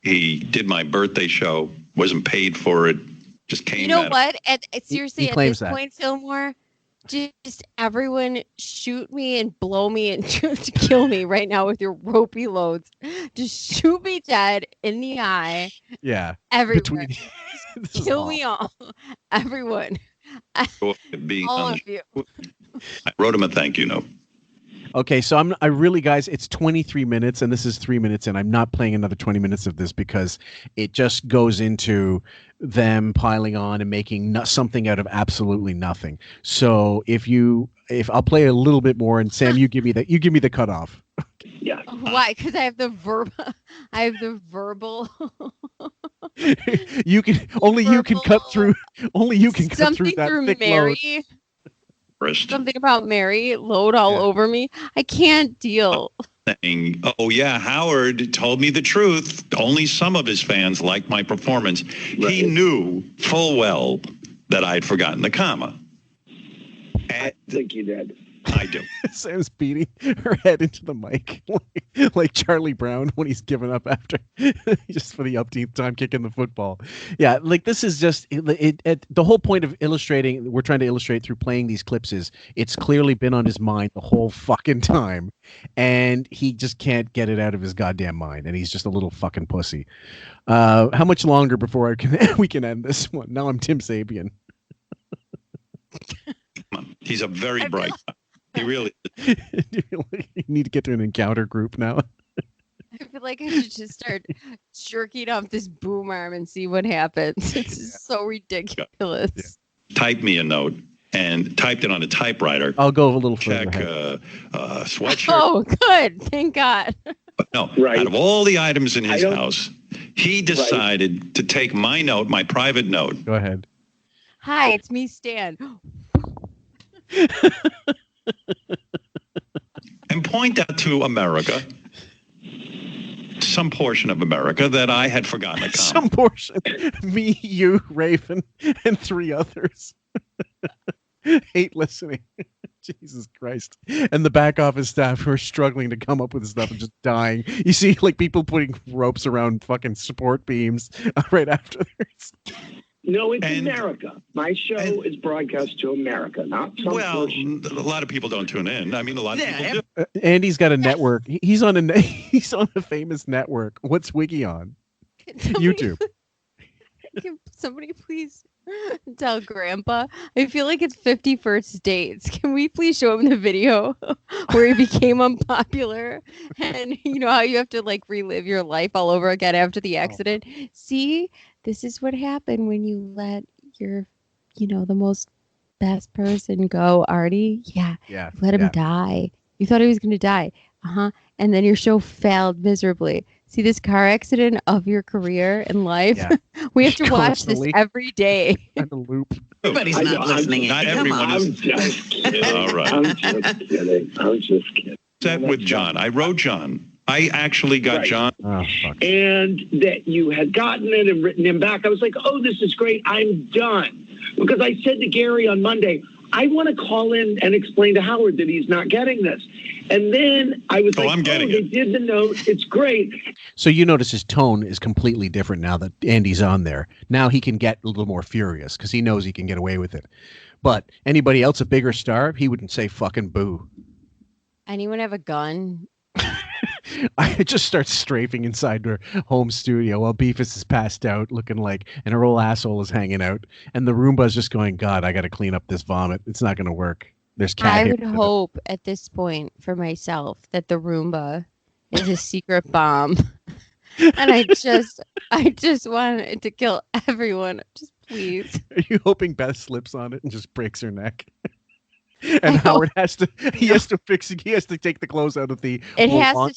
S10: He did my birthday show. Wasn't paid for it. Just came.
S13: You know what? Seriously, at this point, Fillmore, just everyone shoot me and blow me and just kill me right now with your ropey loads. Just shoot me dead in the eye.
S12: Yeah.
S13: Everywhere. Kill me all. Everyone. All of you.
S10: I wrote him a thank you note.
S12: Okay, so I really, guys, it's 23 minutes, and this is 3 minutes, and I'm not playing another 20 minutes of this because it just goes into them piling on and making something out of absolutely nothing. So if I'll play a little bit more, and Sam, you give me the cutoff.
S1: Yeah.
S13: Why? Because I have the verbal.
S12: You can cut through that thick
S13: Mary.
S12: load.
S13: Something about Mary load all over me. I can't deal.
S10: Saying, oh yeah, Howard told me the truth. Only some of his fans liked my performance. Right. He knew full well that I'd forgotten the comma.
S1: I think he did.
S10: I do.
S12: Sam's beating her head into the mic like Charlie Brown when he's given up after just for the upteenth time kicking the football. Yeah, like this is just the whole point of illustrating. We're trying to illustrate through playing these clips is it's clearly been on his mind the whole fucking time, and he just can't get it out of his goddamn mind, and he's just a little fucking pussy. How much longer before we can end this one? Now I'm Tim Sabian.
S10: He's a very bright guy. He really
S12: is. You need to get to an encounter group now.
S13: I feel like I should just start jerking off this boom arm and see what happens. It's just so ridiculous.
S10: Yeah. Type me a note and typed it on a typewriter.
S12: I'll go a little
S10: further. Check sweatshirt.
S13: Oh, good. Thank God.
S10: But no, out of all the items in his house, he decided to take my note, my private note.
S12: Go ahead.
S13: Hi, it's me, Stan.
S10: And point out to America, some portion of America, that I had forgotten a comma.
S12: Some portion. Me, you, Raven, and 3 others. Hate listening. Jesus Christ. And the back office staff who are struggling to come up with stuff and just dying. You see, like, people putting ropes around fucking support beams right after this.
S1: No, it's America. My show is broadcast to America, not some portion.
S10: A lot of people don't tune in. I mean, a lot of people do.
S12: Andy's got a network. He's on a famous network. What's Wiggy on? YouTube.
S13: Can somebody please tell Grandpa? I feel like it's 51st dates. Can we please show him the video where he became unpopular? And you know how you have to like relive your life all over again after the accident? Oh. See? This is what happened when you let your, the most best person go, Artie. Yeah. Let him die. You thought he was going to die. And then your show failed miserably. See this car accident of your career and life? Yeah. We have to watch this every day.
S12: On a loop.
S11: Everybody's not listening.
S10: Not everyone is.
S1: I'm just kidding.
S10: All right.
S1: I'm just kidding.
S10: Set with John. I wrote John I actually got
S1: Right.
S10: John.
S12: Oh, fuck.
S1: And that you had gotten it and written him back. I was like, oh, this is great. I'm done. Because I said to Gary on Monday, I want to call in and explain to Howard that he's not getting this. And then I was like,
S10: I'm getting
S1: they
S10: it.
S1: did the note. It's great.
S12: So you notice his tone is completely different now that Andy's on there. Now he can get a little more furious because he knows he can get away with it. But anybody else, a bigger star, he wouldn't say fucking boo.
S13: Anyone have a gun?
S12: I just start strafing inside her home studio while Beefus is passed out looking like, and her old asshole is hanging out. And the Roomba's just going, God, I got to clean up this vomit. It's not going to work. There's cat
S13: I
S12: hair
S13: would hope at this point for myself that the Roomba is a secret bomb. And I just want it to kill everyone. Just please.
S12: Are you hoping Beth slips on it and just breaks her neck? And Howard has to fix it. He has to take the clothes out of the laundry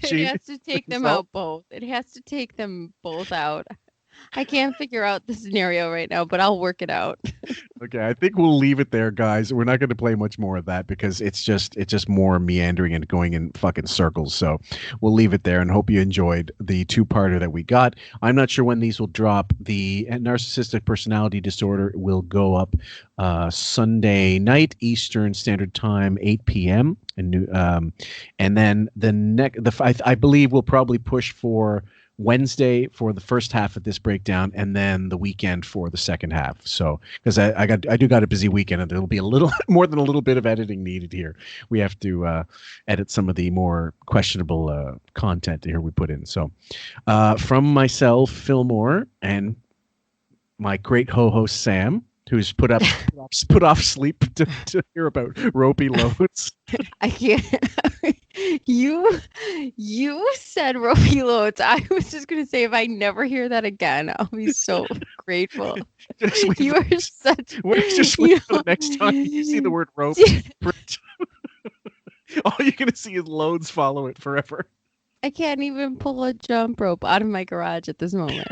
S12: machine.
S13: It has to take them out both. It has to take them both out. I can't figure out the scenario right now, but I'll work it out.
S12: Okay, I think we'll leave it there, guys. We're not going to play much more of that because it's just more meandering and going in fucking circles. So we'll leave it there and hope you enjoyed the two-parter that we got. I'm not sure when these will drop. The narcissistic personality disorder will go up Sunday night, Eastern Standard Time, 8 p.m. And then I believe we'll probably push for Wednesday for the first half of this breakdown, and then the weekend for the second half. So, because I do got a busy weekend, and there'll be a little more than a little bit of editing needed here. We have to edit some of the more questionable content here we put in. So, from myself, Fillmore, and my great ho-host Sam, who's put off sleep to hear about ropey loads.
S13: I can't. You said ropey loads. I was just gonna say if I never hear that again, I'll be so grateful. You are such.
S12: Just wait for the next time you see the word rope. All you're gonna see is loads follow it forever.
S13: I can't even pull a jump rope out of my garage at this moment.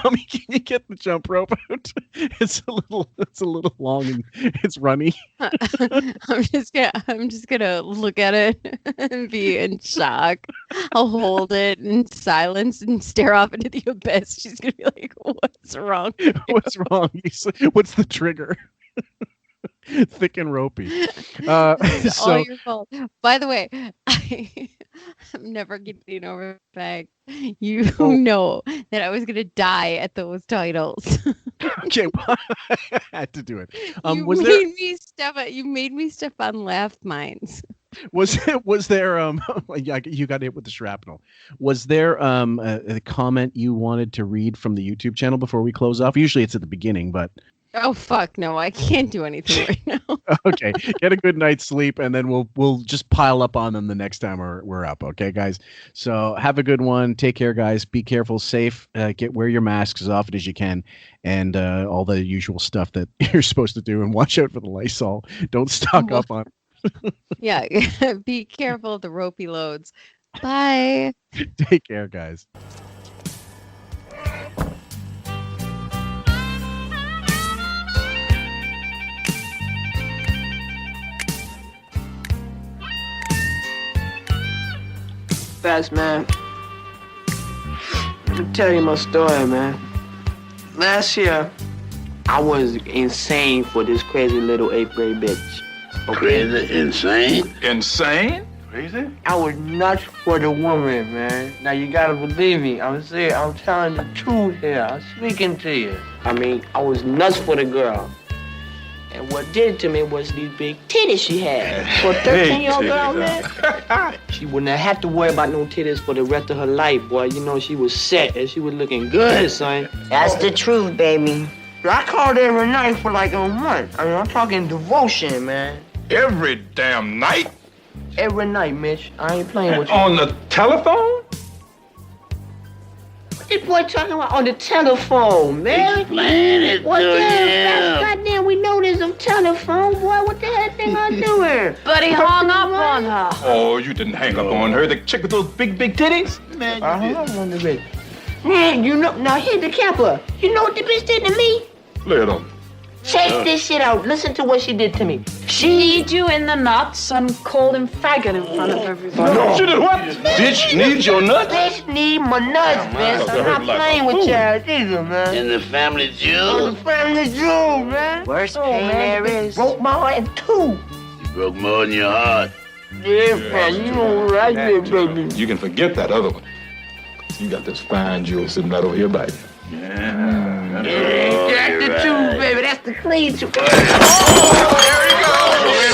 S12: Mommy, can you get the jump rope out? It's a little long and it's runny.
S13: I'm just gonna look at it and be in shock. I'll hold it in silence and stare off into the abyss. She's gonna be like, "What's wrong?
S12: What's wrong? What's the trigger?" Thick and ropey.
S13: It's all your fault. By the way, I'm never getting over the fact you know that I was gonna die at those titles.
S12: Okay, well, I had to do it.
S13: You made me step on laugh mines.
S12: Was there you got hit with the shrapnel? Was there a comment you wanted to read from the YouTube channel before we close off? Usually it's at the beginning, but
S13: oh fuck no, I can't do anything right now.
S12: Okay, get a good night's sleep, and then we'll just pile up on them the next time we're up. Okay, guys. So have a good one. Take care, guys. Be careful, safe. Wear your masks as often as you can, and all the usual stuff that you're supposed to do. And watch out for the Lysol. Don't stock up on.
S13: Yeah, be careful of the ropey loads. Bye.
S12: Take care, guys.
S4: Fast man, let me tell you my story, man. Last year, I was insane for this crazy little 8th grade bitch. Okay?
S22: Crazy? Insane? Insane? Crazy?
S4: I was nuts for the woman, man. Now you gotta believe me. I'm serious. I'm telling the truth here. I'm speaking to you. I mean, I was nuts for the girl. And what did it to me was these big titties she had. For a 13-year-old girl, man, she wouldn't have had to worry about no titties for the rest of her life, boy. You know, she was set and she was looking good, son.
S23: That's the truth, baby.
S4: I called every night for like a month. I mean, I'm talking devotion, man.
S22: Every damn night?
S4: Every night, Mitch. I ain't playing with you.
S22: On the telephone?
S4: This boy talking about on the telephone, man.
S23: Explain it
S4: what
S23: to
S4: the
S23: him.
S4: Goddamn, we know there's a telephone, boy. What the hell thing I doing?
S23: But he hung up on her.
S22: Oh, you didn't hang up on her. The chick with those big titties?
S4: Man, I hung up on the bitch. Man, you know, now here's the capper. You know what the bitch did to me?
S22: Look at them.
S4: Check this shit out. Listen to what she did to me.
S8: She need you in the nuts and called him faggot in front of everybody.
S22: No. She did what? Bitch needs your nuts?
S4: Bitch need my nuts, man. So I'm not playing with y'all either, man.
S17: In the family jewel?
S4: The family jewel, man. Worst pain there is. Broke my heart in two.
S17: You broke more than your heart.
S4: Yeah, man. You don't like it, baby.
S22: You can forget that other one. You got this fine jewel sitting right over here by you.
S4: That's the truth, baby. That's the clean truth.
S17: Oh, there he goes.